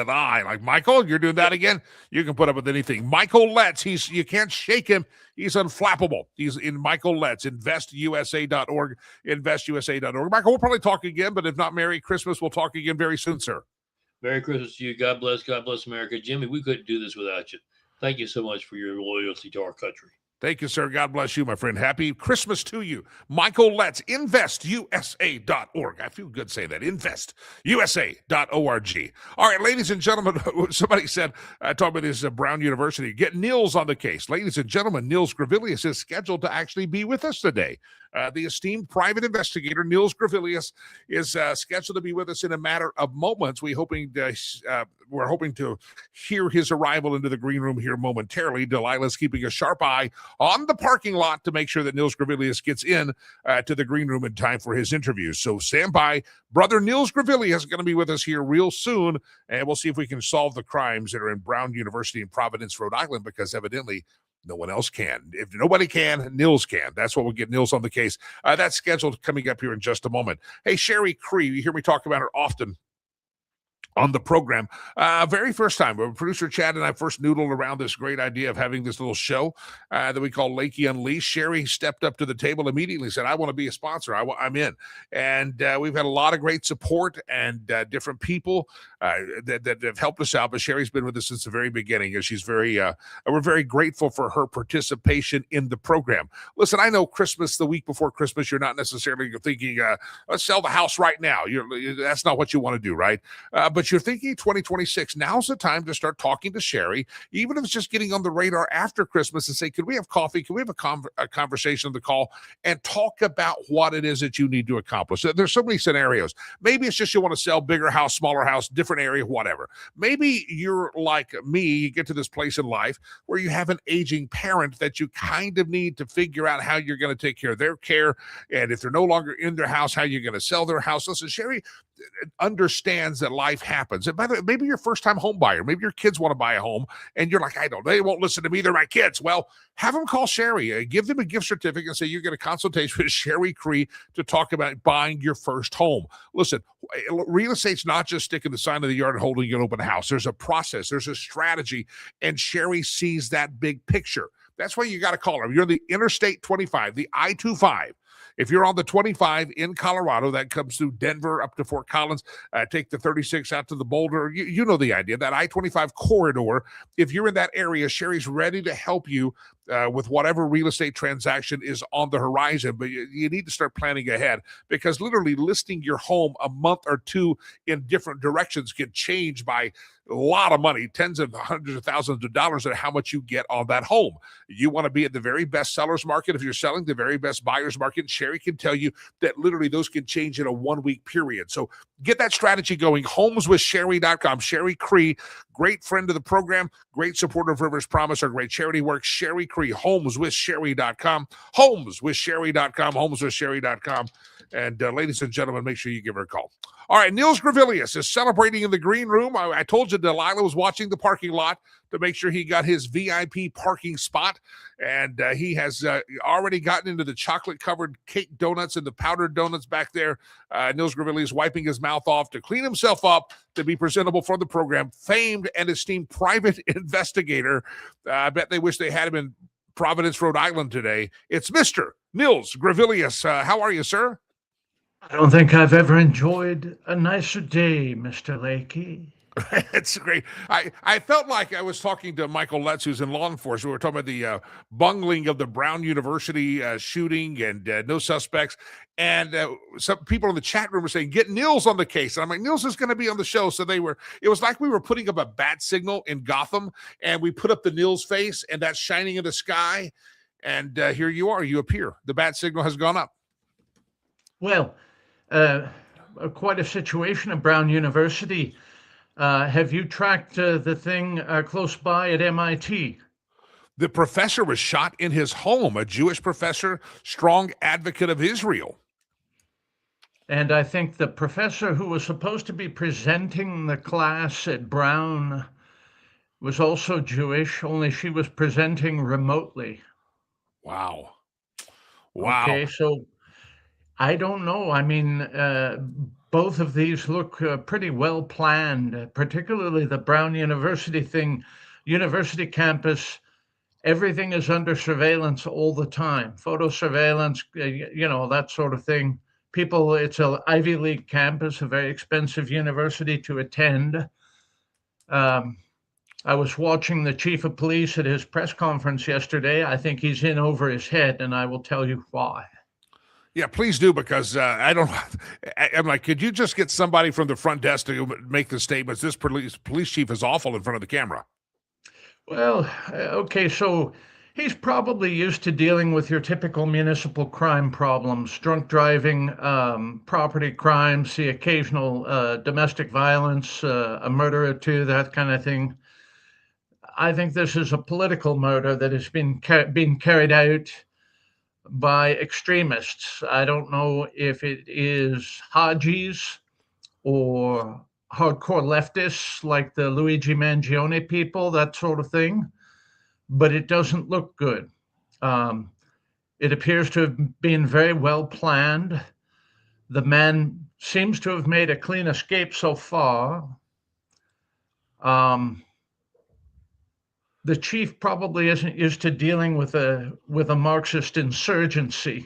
eye. Like, Michael, you're doing that again? You can put up with anything. Michael Letts, you can't shake him. He's unflappable. He's in Michael Letts, InvestUSA.org, InvestUSA.org. Michael, we'll probably talk again, but if not, Merry Christmas. We'll talk again very soon, sir. Merry Christmas to you. God bless America. Jimmy, we couldn't do this without you. Thank you so much for your loyalty to our country. Thank you, sir. God bless you, my friend. Happy Christmas to you. Michael Letts, InvestUSA.org. I feel good saying that. InvestUSA.org. All right, ladies and gentlemen, somebody said, talking about this Brown University, get Nils on the case. Ladies and gentlemen, Nils Gravilius is scheduled to actually be with us today. The esteemed private investigator, Nils Gravilius, is scheduled to be with us in a matter of moments. We're hoping to hear his arrival into the green room here momentarily. Delilah's keeping a sharp eye on the parking lot to make sure that Nils Gravilius gets in to the green room in time for his interview. So stand by. Brother Nils Gravilius is going to be with us here real soon, and we'll see if we can solve the crimes that are in Brown University in Providence, Rhode Island, because evidently no one else can. If nobody can, Nils can. That's what we'll get Nils on the case. That's scheduled coming up here in just a moment. Hey, Sherry Cree, you hear me talk about her often on the program. Very first time, producer Chad and I first noodled around this great idea of having this little show that we call Lakey Unleashed. Sherry stepped up to the table immediately, said, I want to be a sponsor. I'm in. And we've had a lot of great support and different people that have helped us out. But Sherry's been with us since the very beginning, and she's we're very grateful for her participation in the program. Listen, I know Christmas, the week before Christmas, you're not necessarily thinking, let's sell the house right now. That's not what you want to do, right? But you're thinking 2026, now's the time to start talking to Sherry, even if it's just getting on the radar after Christmas and say, could we have coffee? Can we have a conversation on the call and talk about what it is that you need to accomplish? There's so many scenarios. Maybe it's just you want to sell bigger house, smaller house, different area, whatever. Maybe you're like me, you get to this place in life where you have an aging parent that you kind of need to figure out how you're going to take care of their care. And if they're no longer in their house, how you're going to sell their house. Listen, Sherry, understands that life happens. And by the way, maybe you're a first-time home buyer. Maybe your kids want to buy a home, and you're like, they won't listen to me. They're my kids. Well, have them call Sherry. Give them a gift certificate and say you're getting a consultation with Sherry Cree to talk about buying your first home. Listen, real estate's not just sticking the sign in the yard and holding an open house. There's a process. There's a strategy, and Sherry sees that big picture. That's why you got to call her. You're on the Interstate 25, the I-25. If you're on the 25 in Colorado, that comes through Denver up to Fort Collins, take the 36 out to the Boulder. You know the idea, that I-25 corridor. If you're in that area, Sherry's ready to help you with whatever real estate transaction is on the horizon. But you need to start planning ahead, because literally listing your home a month or two in different directions can change by a lot of money, tens of hundreds of thousands of dollars, at how much you get on that home. You want to be at the very best seller's market. If you're selling, the very best buyer's market. Sherry can tell you that literally those can change in a 1 week period. So get that strategy going. Homeswithsherry.com. Sherry Cree, great friend of the program, great supporter of Rivers Promise, our great charity work. Sherry Cree, homeswithsherry.com. Homeswithsherry.com. Homeswithsherry.com. And ladies and gentlemen, make sure you give her a call. All right, Niels Gravilius is celebrating in the green room. I told you Delilah was watching the parking lot to make sure he got his VIP parking spot. And he has already gotten into the chocolate-covered cake donuts and the powdered donuts back there. Niels Gravilius wiping his mouth off to clean himself up to be presentable for the program. Famed and esteemed private investigator. I bet they wish they had him in Providence, Rhode Island today. It's Mr. Niels Gravilius. How are you, sir? I don't think I've ever enjoyed a nicer day, Mr. Lakey. It's great. I felt like I was talking to Michael Letts, who's in law enforcement. We were talking about the bungling of the Brown University shooting and no suspects. And some people in the chat room were saying, get Niels on the case. And I'm like, Niels is going to be on the show. So it was like we were putting up a bat signal in Gotham, and we put up the Niels face, and that's shining in the sky. And here you are. You appear. The bat signal has gone up. Well, quite a situation at Brown University. Have you tracked the thing close by at MIT? The professor was shot in his home, a Jewish professor, strong advocate of Israel. And I think the professor who was supposed to be presenting the class at Brown was also Jewish, only she was presenting remotely. Wow. Okay, so I don't know. I mean, both of these look pretty well planned, particularly the Brown University thing. University campus, everything is under surveillance all the time. Photo surveillance, that sort of thing. People, it's an Ivy League campus, a very expensive university to attend. I was watching the chief of police at his press conference yesterday. I think he's in over his head, and I will tell you why. Yeah, please do, because I'm like, could you just get somebody from the front desk to make the statements? This police chief is awful in front of the camera. Well, okay, so he's probably used to dealing with your typical municipal crime problems, drunk driving, property crimes, the occasional domestic violence, a murder or two, that kind of thing. I think this is a political murder that has been being carried out by extremists. I don't know if it is Hajis or hardcore leftists like the Luigi Mangione people, that sort of thing, but it doesn't look good. It appears to have been very well planned. The man seems to have made a clean escape so far. The chief probably isn't used to dealing with a Marxist insurgency,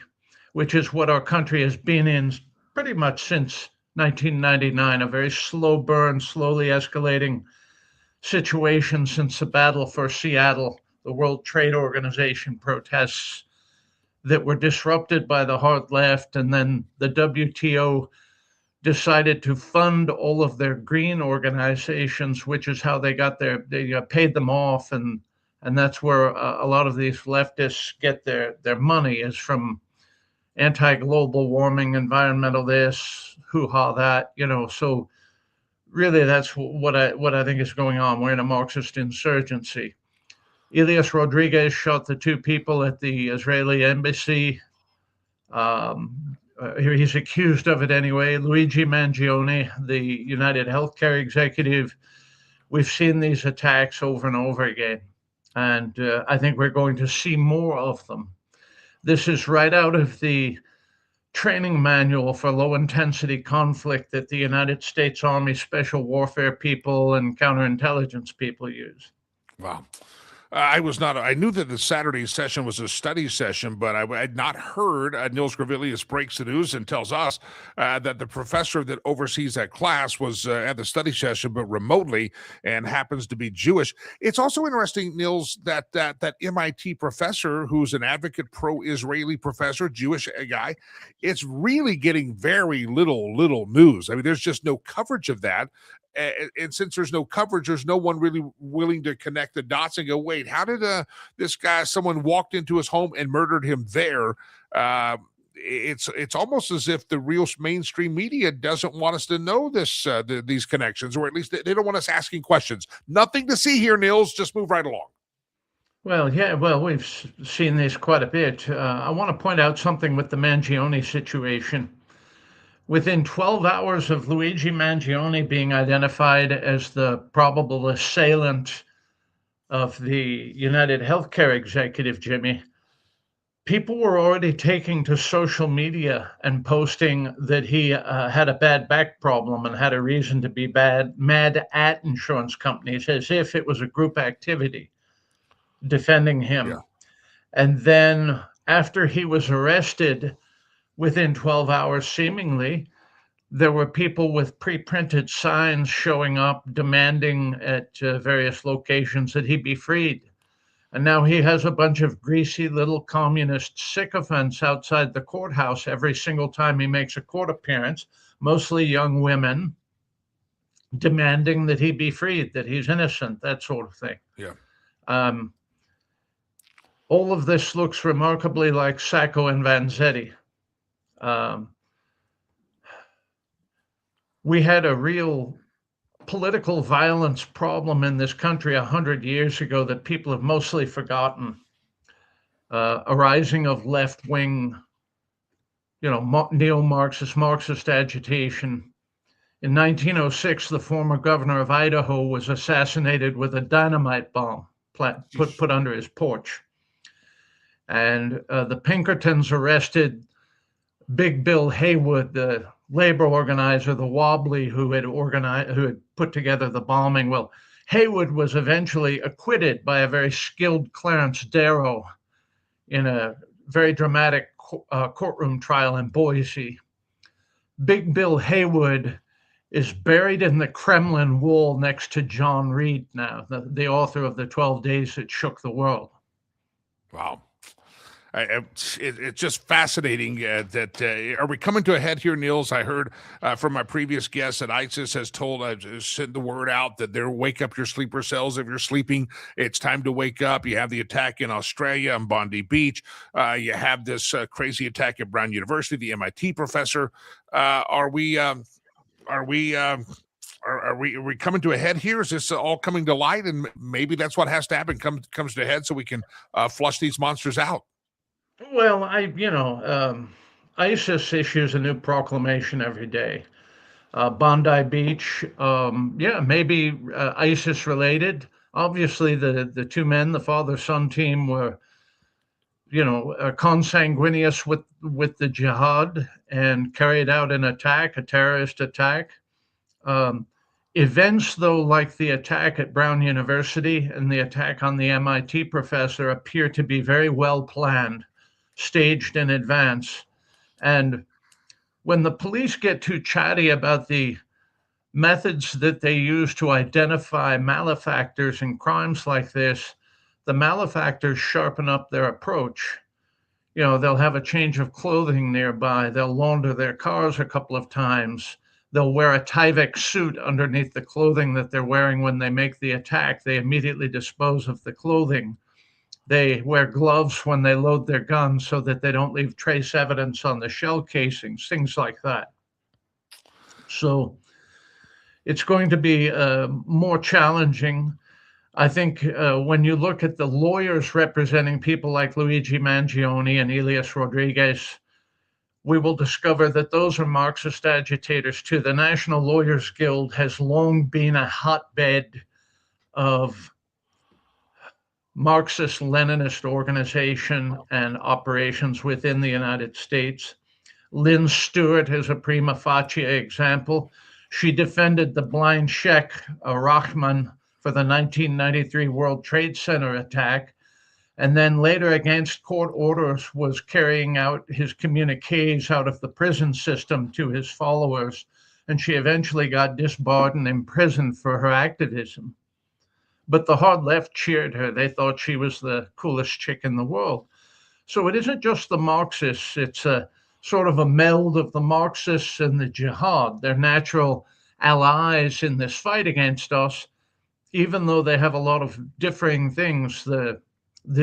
which is what our country has been in pretty much since 1999, a very slow burn, slowly escalating situation since the battle for Seattle, the World Trade Organization protests that were disrupted by the hard left, and then the WTO decided to fund all of their green organizations, which is how they paid them off, and that's where a lot of these leftists get their money, is from anti-global warming, environmental this, hoo-ha that, So really, that's what I think is going on. We're in a Marxist insurgency. Elias Rodriguez shot the two people at the Israeli embassy. he's accused of it anyway. Luigi Mangione, the United Healthcare executive. We've seen these attacks over and over again, and I think we're going to see more of them. This is right out of the training manual for low intensity conflict that the United States Army Special Warfare people and counterintelligence people use. Wow. I knew that the Saturday session was a study session, but I had not heard Nils Gravilius breaks the news and tells us that the professor that oversees that class was at the study session, but remotely, and happens to be Jewish. It's also interesting, Nils, that MIT professor, who's an advocate, pro-Israeli professor, Jewish guy, it's really getting very little news. I mean, there's just no coverage of that. And since there's no coverage, there's no one really willing to connect the dots and go, wait, how did this guy, someone walked into his home and murdered him there? It's almost as if the real mainstream media doesn't want us to know these connections, or at least they don't want us asking questions. Nothing to see here, Nils. Just move right along. Well, yeah, we've seen this quite a bit. I want to point out something with the Mangione situation. Within 12 hours of Luigi Mangione being identified as the probable assailant of the United Healthcare executive, Jimmy, people were already taking to social media and posting that he had a bad back problem and had a reason to be mad at insurance companies, as if it was a group activity defending him. Yeah. And then after he was arrested, within 12 hours, seemingly, there were people with pre-printed signs showing up demanding at various locations that he be freed. And now he has a bunch of greasy little communist sycophants outside the courthouse every single time he makes a court appearance, mostly young women, demanding that he be freed, that he's innocent, that sort of thing. Yeah. All of this looks remarkably like Sacco and Vanzetti. We had a real political violence problem in this country 100 years ago that people have mostly forgotten. A rising of left-wing, neo-Marxist, Marxist agitation. In 1906, the former governor of Idaho was assassinated with a dynamite bomb put under his porch. And the Pinkertons arrested Big Bill Haywood, the labor organizer, the Wobbly, who had put together the bombing. Well, Haywood was eventually acquitted by a very skilled Clarence Darrow in a very dramatic courtroom trial in Boise. Big Bill Haywood is buried in the Kremlin wall next to John Reed now, the author of The 12 Days That Shook the World. Wow. It's just fascinating that are we coming to a head here, Nils? I heard from my previous guest that ISIS has sent the word out that they're wake up your sleeper cells. If you're sleeping, it's time to wake up. You have the attack in Australia on Bondi Beach. You have this crazy attack at Brown University, the MIT professor. Are we coming to a head here? Is this all coming to light? And maybe that's what has to happen, comes to a head so we can flush these monsters out. Well, ISIS issues a new proclamation every day. Bondi Beach, maybe ISIS related. Obviously, the two men, the father-son team, were, consanguineous with the jihad and carried out a terrorist attack. Events, though, like the attack at Brown University and the attack on the MIT professor appear to be very well planned, staged in advance. And when the police get too chatty about the methods that they use to identify malefactors in crimes like this, the malefactors sharpen up their approach. They'll have a change of clothing nearby. They'll launder their cars a couple of times. They'll wear a Tyvek suit underneath the clothing that they're wearing when they make the attack. They immediately dispose of the clothing. They wear gloves when they load their guns so that they don't leave trace evidence on the shell casings, things like that. So it's going to be more challenging. I think when you look at the lawyers representing people like Luigi Mangione and Elias Rodriguez, we will discover that those are Marxist agitators too. The National Lawyers Guild has long been a hotbed of Marxist-Leninist organization and operations within the United States. Lynn Stewart is a prima facie example. She defended the blind Sheikh Rahman for the 1993 World Trade Center attack, and then later against court orders was carrying out his communiques out of the prison system to his followers, and she eventually got disbarred and imprisoned for her activism. But the hard left cheered her. They thought she was the coolest chick in the world. So it isn't just the Marxists, it's a sort of a meld of the Marxists and the jihad. They're natural allies in this fight against us, even though they have a lot of differing things. The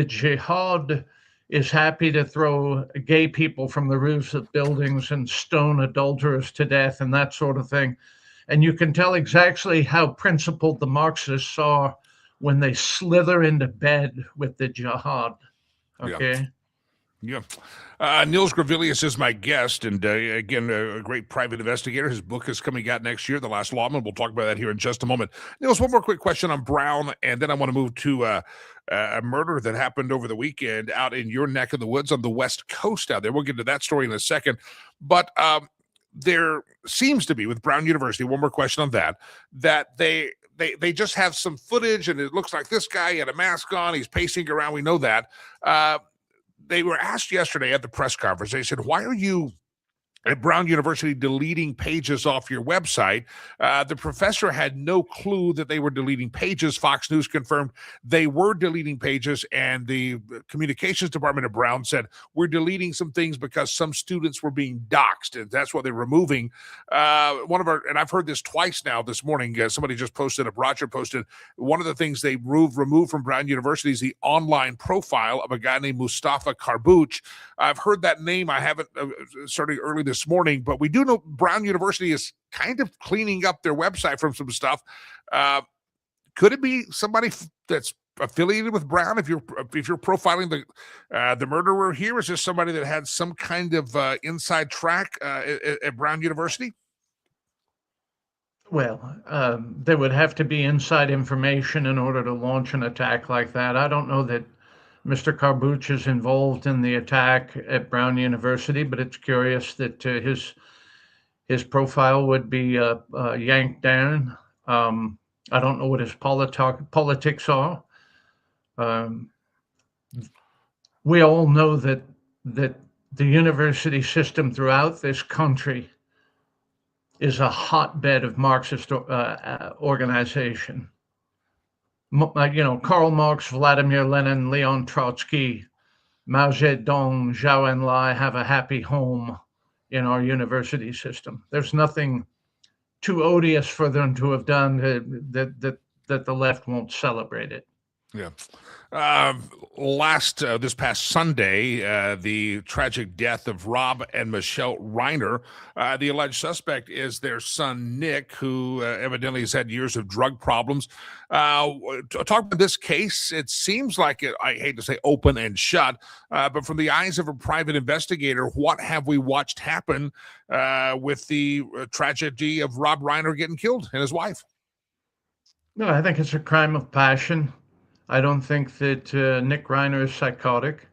jihad is happy to throw gay people from the roofs of buildings and stone adulterers to death and that sort of thing. And you can tell exactly how principled the Marxists are when they slither into bed with the jihad. Okay. Yeah. Niels Gravilius is my guest, and again, a great private investigator. His book is coming out next year, The Last Lawman. We'll talk about that here in just a moment. Niels, one more quick question on Brown, and then I want to move to a murder that happened over the weekend out in your neck of the woods on the West Coast out there. We'll get to that story in a second. But there seems to be, with Brown University, one more question on that they just have some footage, and it looks like this guy had a mask on. He's pacing around. We know that. They were asked yesterday at the press conference, they said, why are you at Brown University deleting pages off your website? The professor had no clue that they were deleting pages. Fox News confirmed they were deleting pages, and the communications department of Brown said, we're deleting some things because some students were being doxxed, and that's what they're removing. And I've heard this twice now this morning. Somebody just posted, Roger posted, one of the things they removed from Brown University is the online profile of a guy named Mustafa Karbouch. I've heard that name. I haven't started early this morning, but we do know Brown University is kind of cleaning up their website from some stuff. Could it be somebody that's affiliated with Brown? If you're profiling the murderer here, is this somebody that had some kind of inside track at Brown University? Well, there would have to be inside information in order to launch an attack like that. I don't know that Mr. Karbouch is involved in the attack at Brown University, but it's curious that his profile would be yanked down. I don't know what his politics are. We all know that the university system throughout this country is a hotbed of Marxist organization. Karl Marx, Vladimir Lenin, Leon Trotsky, Mao Zedong, Zhou Enlai have a happy home in our university system. There's nothing too odious for them to have done that the left won't celebrate it. Yeah. This past Sunday, the tragic death of Rob and Michelle Reiner. The alleged suspect is their son, Nick, who evidently has had years of drug problems. Talk about this case. It seems like I hate to say open and shut, but from the eyes of a private investigator, what have we watched happen with the tragedy of Rob Reiner getting killed and his wife? No, I think it's a crime of passion. I don't think that Nick Reiner is psychotic.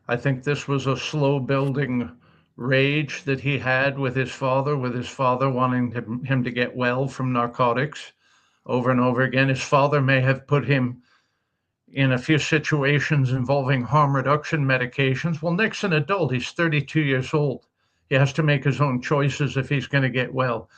I think this was a slow building rage that he had with his father wanting him to get well from narcotics over and over again. His father may have put him in a few situations involving harm reduction medications. Well, Nick's an adult. He's 32 years old. He has to make his own choices if he's going to get well.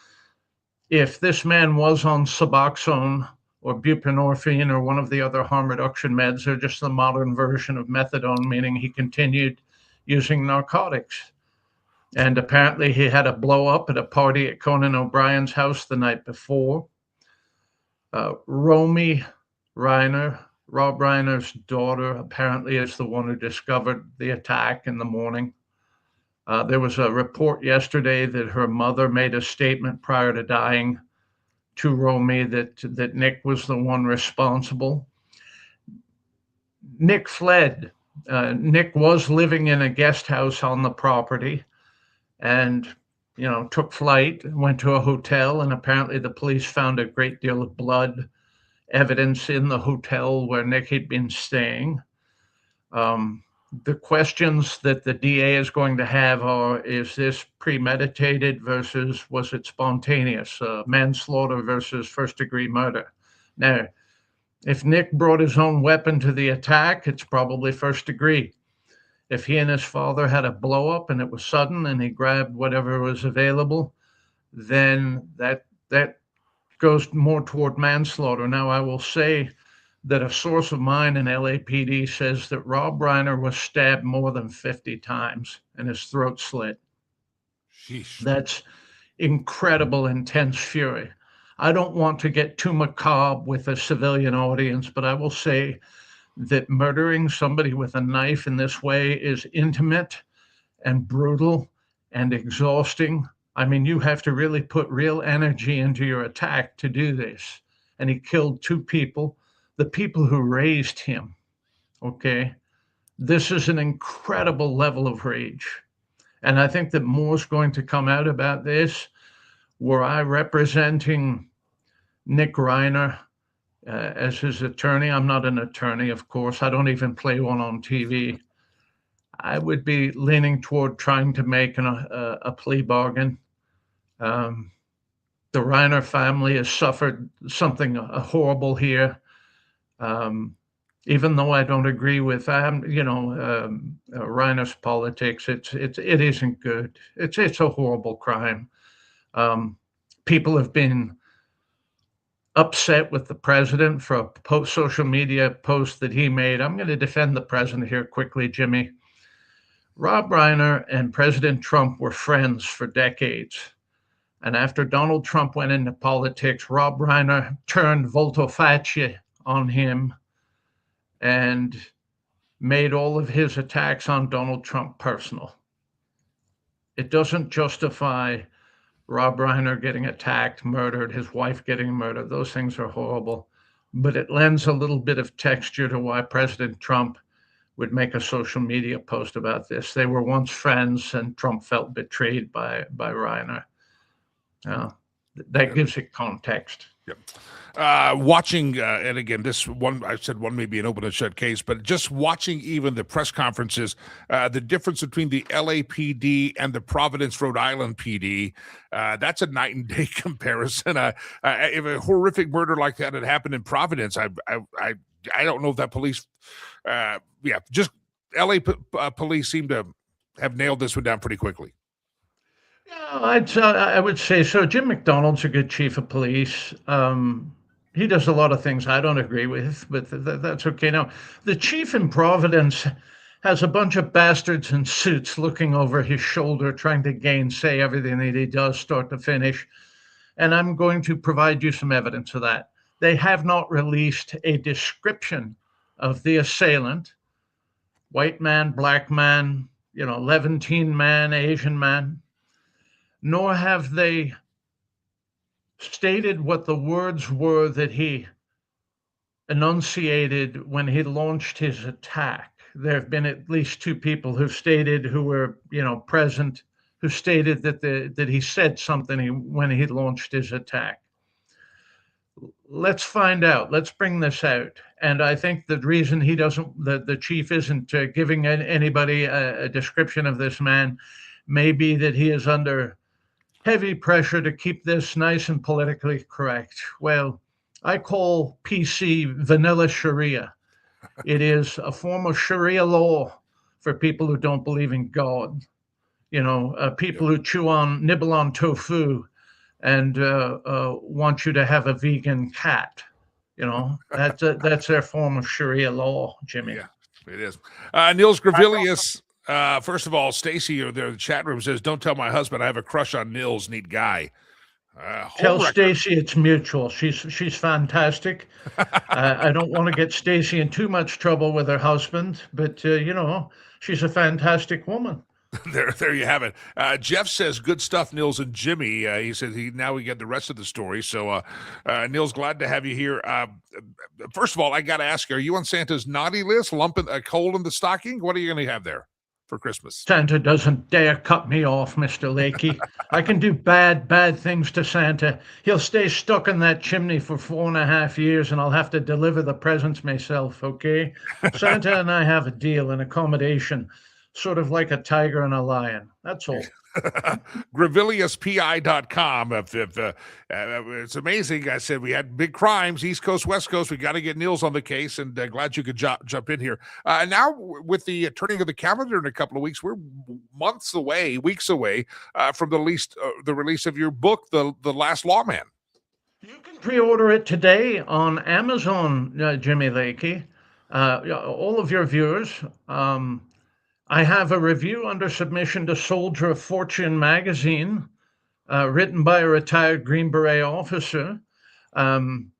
If this man was on Suboxone or buprenorphine or one of the other harm reduction meds, or just the modern version of methadone, meaning he continued using narcotics. And apparently he had a blow up at a party at Conan O'Brien's house the night before. Romy Reiner, Rob Reiner's daughter, apparently is the one who discovered the attack in the morning. There was a report yesterday that her mother made a statement prior to dying to Romy that Nick was the one responsible. Nick fled. Nick was living in a guest house on the property. and, took flight, went to a hotel, and apparently the police found a great deal of blood evidence in the hotel where Nick had been staying. The questions that the DA is going to have are, is this premeditated versus was it spontaneous? Manslaughter versus first-degree murder. Now, if Nick brought his own weapon to the attack, it's probably first degree. If he and his father had a blow up and it was sudden and he grabbed whatever was available, then that goes more toward manslaughter. Now, I will say that a source of mine in LAPD says that Rob Reiner was stabbed more than 50 times and his throat slit. Sheesh. That's incredible, intense fury. I don't want to get too macabre with a civilian audience, but I will say that murdering somebody with a knife in this way is intimate and brutal and exhausting. I mean, you have to really put real energy into your attack to do this. And he killed two people, the people who raised him. Okay. This is an incredible level of rage. And I think that more's going to come out about this. Were I representing Nick Reiner as his attorney, I'm not an attorney, of course. I don't even play one on TV. I would be leaning toward trying to make a plea bargain. The Reiner family has suffered something horrible here. Even though I don't agree with Reiner's politics, it isn't good. It's a horrible crime. People have been upset with the president for a social media post that he made. I'm going to defend the president here quickly, Jimmy. Rob Reiner and President Trump were friends for decades. And after Donald Trump went into politics, Rob Reiner turned volte-face on him and made all of his attacks on Donald Trump personal. It doesn't justify Rob Reiner getting attacked, murdered, his wife getting murdered. Those things are horrible. But it lends a little bit of texture to why President Trump would make a social media post about this. They were once friends, and Trump felt betrayed by Reiner. That gives it context. Yep. Watching, and again, this one, I said one may be an open and shut case, but just watching even the press conferences, the difference between the LAPD and the Providence, Rhode Island PD, that's a night and day comparison. If a horrific murder like that had happened in Providence, I don't know if that police, just LA police seem to have nailed this one down pretty quickly. Yeah, I would say so. Jim McDonald's a good chief of police. He does a lot of things I don't agree with, but that's okay. Now, the chief in Providence has a bunch of bastards in suits looking over his shoulder, trying to gainsay everything that he does, start to finish. And I'm going to provide you some evidence of that. They have not released a description of the assailant, white man, black man, Levantine man, Asian man, nor have they stated what the words were that he enunciated when he launched his attack. There have been at least two people who were present, who stated that he said something when he launched his attack. Let's find out. Let's bring this out. And I think the reason the chief isn't giving anybody a description of this man may be that he is under heavy pressure to keep this nice and politically correct. Well, I call PC vanilla Sharia. It is a form of Sharia law for people who don't believe in God. People who nibble on tofu and want you to have a vegan cat. That's their form of Sharia law, Jimmy. Yeah, it is. Nils Gravilius. First of all, Stacy there in the chat room says, "Don't tell my husband I have a crush on Nils. Neat guy." Tell Stacy it's mutual. She's fantastic. I don't want to get Stacy in too much trouble with her husband, but she's a fantastic woman. There you have it. Jeff says, "Good stuff, Nils and Jimmy." He said now we get the rest of the story. So, Nils, glad to have you here. First of all, I got to ask you: are you on Santa's naughty list? Lumping a coal in the stocking? What are you going to have there? for Christmas? Santa doesn't dare cut me off, Mr. Lakey. I can do bad things to Santa. He'll stay stuck in that chimney for 4.5 years, and I'll have to deliver the presents myself, okay? Santa and I have a deal, an accommodation, sort of like a tiger and a lion. That's all. GreviliusPI.com. It's amazing. I said we had big crimes, East Coast, West Coast. We got to get Niels on the case, and glad you could jump in here. Now, with the turning of the calendar in a couple of weeks, we're weeks away from the release of your book, The Last Lawman. You can pre-order it today on Amazon, Jimmy Lakey. All of your viewers. I have a review under submission to Soldier of Fortune magazine, written by a retired Green Beret officer. I'm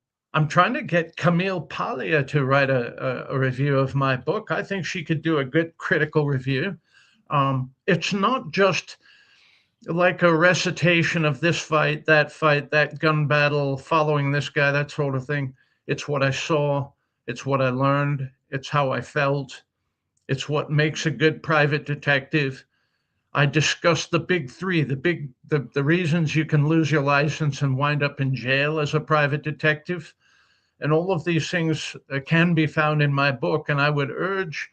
trying to get Camille Paglia to write a review of my book. I think she could do a good critical review. It's not just like a recitation of this fight, that gun battle, following this guy, that sort of thing. It's what I saw. It's what I learned. It's how I felt. It's what makes a good private detective. I discussed the big three, the reasons you can lose your license and wind up in jail as a private detective. And all of these things can be found in my book. And I would urge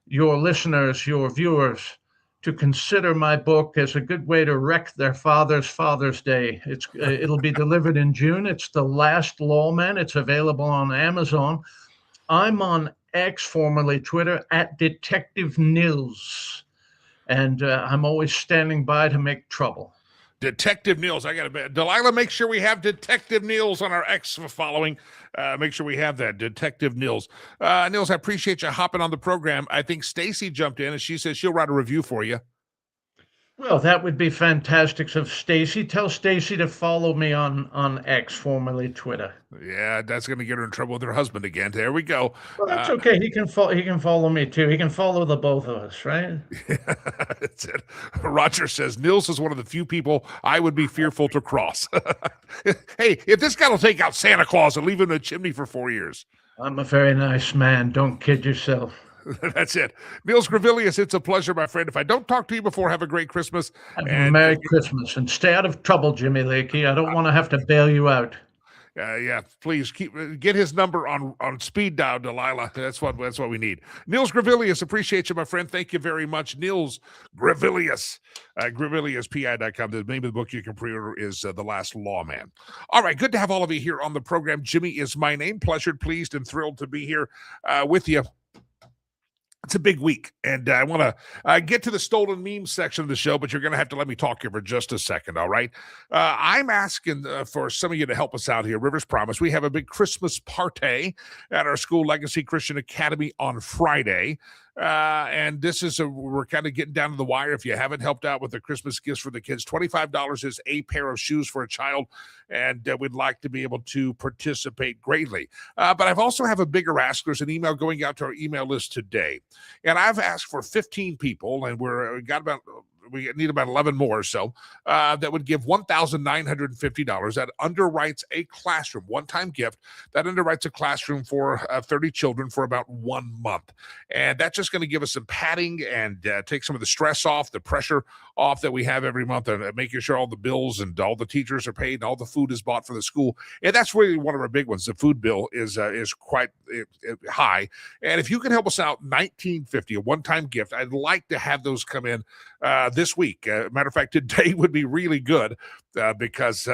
your listeners, your viewers, to consider my book as a good way to wreck their Father's Day. It'll be delivered in June. It's The Last Lawman. It's available on Amazon. I'm on X, formerly Twitter, at Detective Nils. And I'm always standing by to make trouble. Detective Nils. I got to Delilah, make sure we have Detective Nils on our X following. Make sure we have that. Detective Nils. Nils, I appreciate you hopping on the program. I think Stacy jumped in and she says she'll write a review for you. Well, that would be fantastic of Stacy. Tell Stacy to follow me on X, formerly Twitter. Yeah, that's going to get her in trouble with her husband again. There we go. Well, that's okay. He can follow me too. He can follow the both of us, right? That's it. Roger says Nils is one of the few people I would be fearful to cross. Hey, if this guy will take out Santa Claus and leave him in a chimney for 4 years. I'm a very nice man. Don't kid yourself. That's it. Nils Grevilius, it's a pleasure, my friend. If I don't talk to you before, have a great Christmas. Merry Christmas. And stay out of trouble, Jimmy Lakey. I don't want to have to bail you out. Yeah, please get his number on speed dial, Delilah. That's what we need. Nils Grevilius, appreciate you, my friend. Thank you very much. Nils Grevilius, GreviliusPI.com. The name of the book you can pre-order is The Last Lawman. All right, good to have all of you here on the program. Jimmy is my name. Pleasured, pleased, and thrilled to be here with you. It's a big week, and I want to get to the stolen memes section of the show, but you're going to have to let me talk here for just a second, all right? I'm asking for some of you to help us out here. Rivers Promise, we have a big Christmas party at our school, Legacy Christian Academy, on Friday. And this is we're kind of getting down to the wire. If you haven't helped out with the Christmas gifts for the kids, $25 is a pair of shoes for a child, and we'd like to be able to participate greatly. But I've also have a bigger ask. There's an email going out to our email list today, and I've asked for 15 people, and we need about 11 more or so that would give $1,950. That underwrites a classroom, one-time gift. That underwrites a classroom for 30 children for about 1 month. And that's just going to give us some padding and take some of the stress off, the pressure off that we have every month, and making sure all the bills and all the teachers are paid and all the food is bought for the school. And that's really one of our big ones. The food bill is quite high. And if you can help us out, $1,950, a one-time gift, I'd like to have those come in this week. Matter of fact, today would be really good because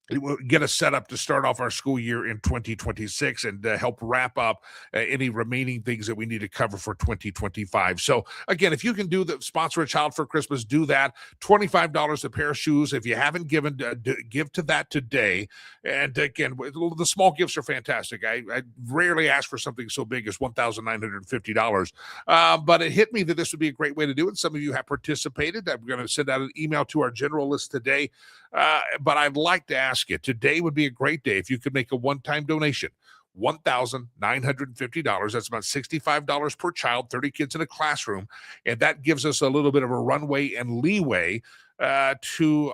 it will get us set up to start off our school year in 2026 and help wrap up any remaining things that we need to cover for 2025. So again, if you can sponsor a child for Christmas, do that. $25 a pair of shoes. If you haven't given, give to that today. And again, the small gifts are fantastic. I rarely ask for something so big as $1,950. But it hit me that this would be a great way to do it. Some of you have participated. I'm going to send out an email to our general list today. But I'd like to ask you, today would be a great day if you could make a one-time donation. $1,950. That's about $65 per child, 30 kids in a classroom. And that gives us a little bit of a runway and leeway to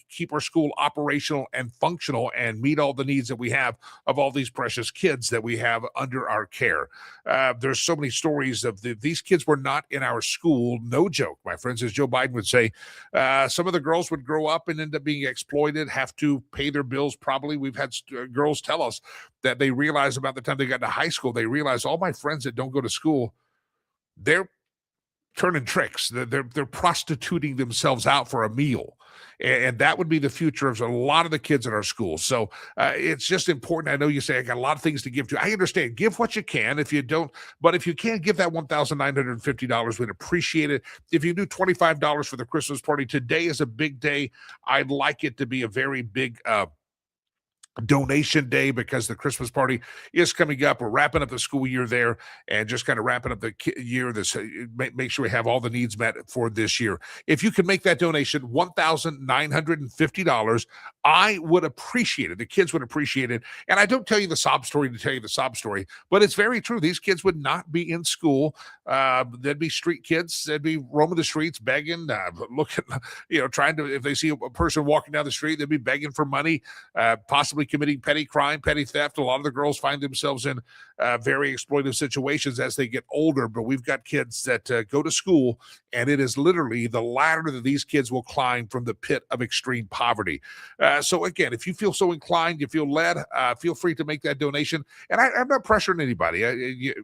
keep our school operational and functional and meet all the needs that we have of all these precious kids that we have under our care. There's so many stories of these kids were not in our school. No joke, my friends, as Joe Biden would say. Some of the girls would grow up and end up being exploited, have to pay their bills. Probably we've had girls tell us that they realize about the time they got to high school, they realize all my friends that don't go to school, they're turning tricks. They're prostituting themselves out for a meal. And that would be the future of a lot of the kids in our schools. So it's just important. I know you say, I got a lot of things to give to. I understand. Give what you can. If you don't, but if you can't give that $1,950, we'd appreciate it. If you do $25 for the Christmas party, today is a big day. I'd like it to be a very big donation day because the Christmas party is coming up. We're wrapping up the school year there and just kind of wrapping up the year. This make sure we have all the needs met for this year. If you can make that donation, $1,950, I would appreciate it. The kids would appreciate it. And I don't tell you the sob story to tell you the sob story, but it's very true. These kids would not be in school. They'd be street kids. They'd be roaming the streets, begging, looking, trying to, if they see a person walking down the street, they'd be begging for money, possibly committing petty crime, petty theft. A lot of the girls find themselves in very exploitive situations as they get older, but we've got kids that go to school, and it is literally the ladder that these kids will climb from the pit of extreme poverty. So again, if you feel so inclined, you feel led, feel free to make that donation. And I'm not pressuring anybody.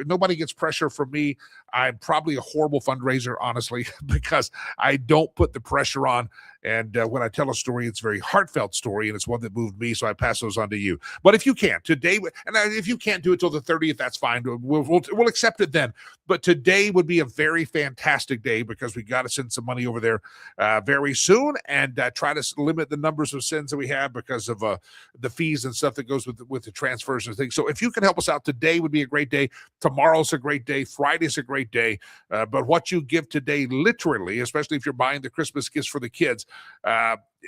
Nobody gets pressure from me. I'm probably a horrible fundraiser, honestly, because I don't put the pressure on. And when I tell a story, it's a very heartfelt story, and it's one that moved me, so I pass those on to you. But if you can't, today, and if you can't do it till the 30th, that's fine. We'll accept it then. But today would be a very fantastic day because we got to send some money over there very soon and try to limit the numbers of sends that we have because of the fees and stuff that goes with the transfers and things. So if you can help us out, today would be a great day. Tomorrow's a great day. Friday's a great day. But what you give today, literally, especially if you're buying the Christmas gifts for the kids,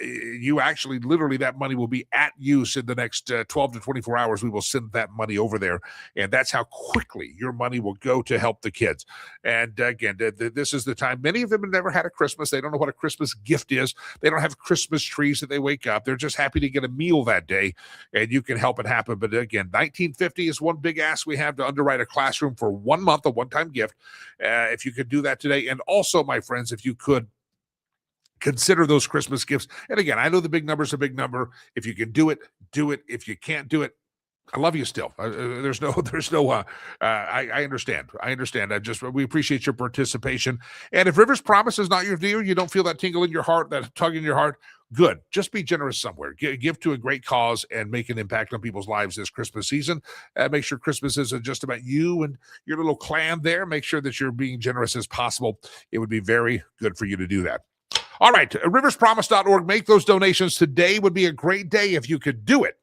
you actually literally that money will be at use in the next 12 to 24 hours. We will send that money over there, and that's how quickly your money will go to help the kids. And again, this is the time. Many of them have never had a Christmas. They don't know what a Christmas gift is. They don't have Christmas trees that they wake up. They're just happy to get a meal that day, and you can help it happen. But again, $1,950 is one big ask we have to underwrite a classroom for 1 month, a one-time gift. If you could do that today, and also, my friends, if you could consider those Christmas gifts. And again, I know the big number is a big number. If you can do it, do it. If you can't do it, I love you still. I understand. We appreciate your participation. And if Rivers Promise is not your deal, you don't feel that tingle in your heart, that tug in your heart, good. Just be generous somewhere. Give to a great cause and make an impact on people's lives this Christmas season. Make sure Christmas isn't just about you and your little clan there. Make sure that you're being generous as possible. It would be very good for you to do that. All right, riverspromise.org. Make those donations. Today would be a great day if you could do it.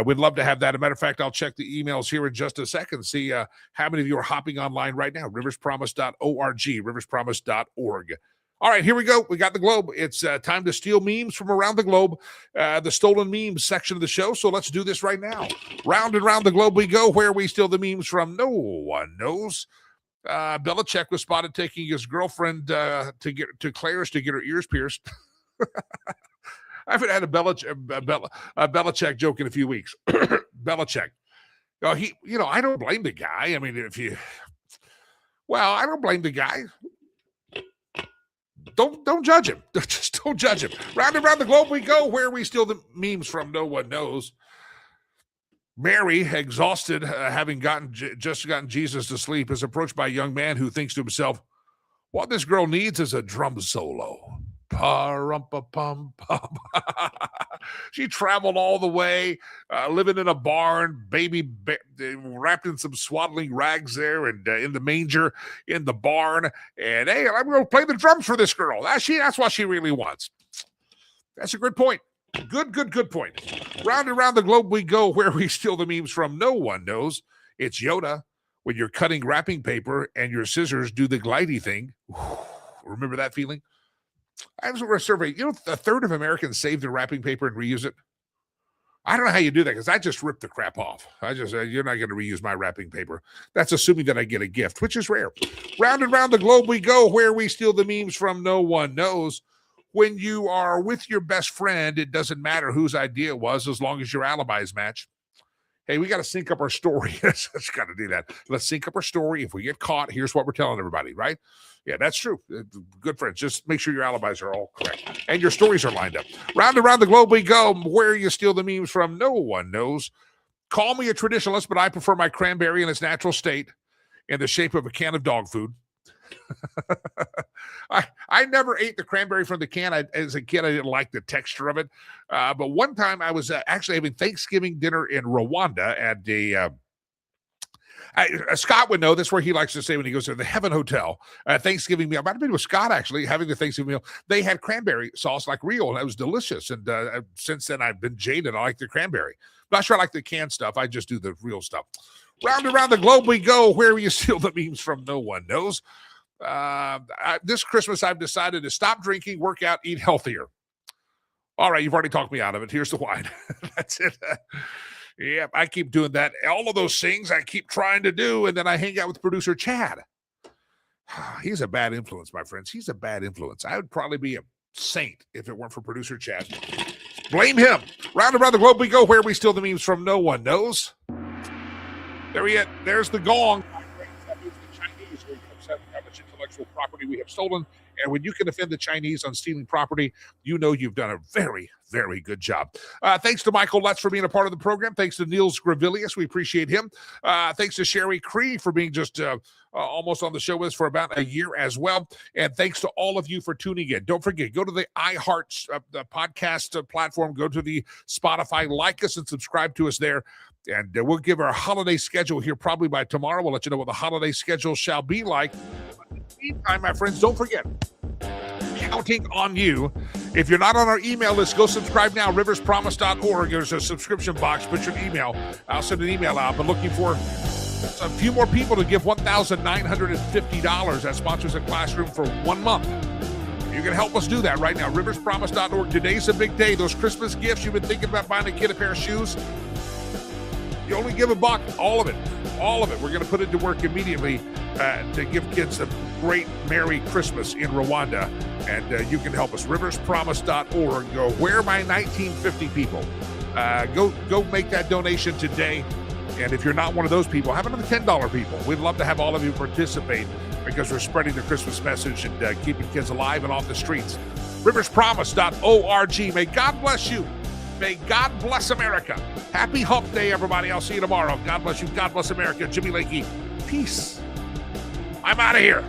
We'd love to have that. As a matter of fact, I'll check the emails here in just a second, see how many of you are hopping online right now. Riverspromise.org, riverspromise.org. All right, here we go. We got the globe. It's time to steal memes from around the globe, the stolen memes section of the show. So let's do this right now. Round and round the globe we go, where we steal the memes from. No one knows. Belichick was spotted taking his girlfriend to Claire's to get her ears pierced. I haven't had a Belichick joke in a few weeks. Belichick. I don't blame the guy. I mean, I don't blame the guy. Don't judge him. Just don't judge him. Round and round the globe we go, where we steal the memes from. No one knows. Mary, exhausted, having just gotten Jesus to sleep, is approached by a young man who thinks to himself, what this girl needs is a drum solo. Pa-rum-pa-pum-pum. She traveled all the way, living in a barn, wrapped in some swaddling rags there, and in the manger in the barn. And hey, I'm going to play the drums for this girl. That's what she really wants. That's a good point. Good point. Round and round the globe we go, where we steal the memes from. No one knows. It's Yoda when you're cutting wrapping paper and your scissors do the glidey thing. Remember that feeling? I was a survey. A third of Americans save their wrapping paper and reuse it. I don't know how you do that because I just rip the crap off. You're not going to reuse my wrapping paper. That's assuming that I get a gift, which is rare. Round and round the globe we go, where we steal the memes from. No one knows. when you are with your best friend, it doesn't matter whose idea it was as long as your alibis match. Hey, we got to sync up our story. Let's got to do that. Let's sync up our story. If we get caught, here's what we're telling everybody, right? Yeah, that's true. Good friends. Just make sure your alibis are all correct and your stories are lined up. Round and around the globe we go. Where you steal the memes from, no one knows. Call me a traditionalist, but I prefer my cranberry in its natural state in the shape of a can of dog food. I never ate the cranberry from the can. As a kid, I didn't like the texture of it. But one time I was actually having Thanksgiving dinner in Rwanda at Scott would know this, where he likes to say when he goes to the Heaven Hotel, Thanksgiving meal. I might have been with Scott, actually, having the Thanksgiving meal. They had cranberry sauce like real, and it was delicious. And since then, I've been jaded. I like the cranberry. Not sure I like the canned stuff. I just do the real stuff. Round and around the globe we go. Where you steal the memes from, no one knows. This Christmas, I've decided to stop drinking, work out, eat healthier. All right, you've already talked me out of it. Here's the wine. That's it. Yeah, I keep doing that. All of those things I keep trying to do, and then I hang out with producer Chad. He's a bad influence, my friends. He's a bad influence. I would probably be a saint if it weren't for producer Chad. Blame him. Round and around the globe we go. Where we steal the memes from, no one knows. There he is. There's the gong. That means the Chinese will accept how much intellectual property we have stolen. And when you can offend the Chinese on stealing property, you know you've done a very, very good job. Thanks to Michael Lutz for being a part of the program. Thanks to Niels Gravilius. We appreciate him. Thanks to Sherry Cree for being just almost on the show with us for about a year as well. And thanks to all of you for tuning in. Don't forget, go to the iHeart the podcast platform. Go to the Spotify. Like us and subscribe to us there. And we'll give our holiday schedule here probably by tomorrow. We'll let you know what the holiday schedule shall be like. But in the meantime, my friends, don't forget, counting on you. If you're not on our email list, go subscribe now, riverspromise.org. There's a subscription box. Put your email. I'll send an email out. But looking for a few more people to give $1,950. That sponsors a classroom for 1 month. You can help us do that right now. riverspromise.org. Today's a big day. Those Christmas gifts you've been thinking about buying a kid a pair of shoes, you only give $1, all of it. All of it. We're going to put it to work immediately to give kids a great Merry Christmas in Rwanda. And you can help us. riverspromise.org. Go, where are my 1950 people? Go make that donation today. And if you're not one of those people, have another $10 people. We'd love to have all of you participate because we're spreading the Christmas message and keeping kids alive and off the streets. riverspromise.org. May God bless you. May God bless America. Happy Hump Day, everybody. I'll see you tomorrow. God bless you. God bless America. Jimmy Lakey. Peace. I'm out of here.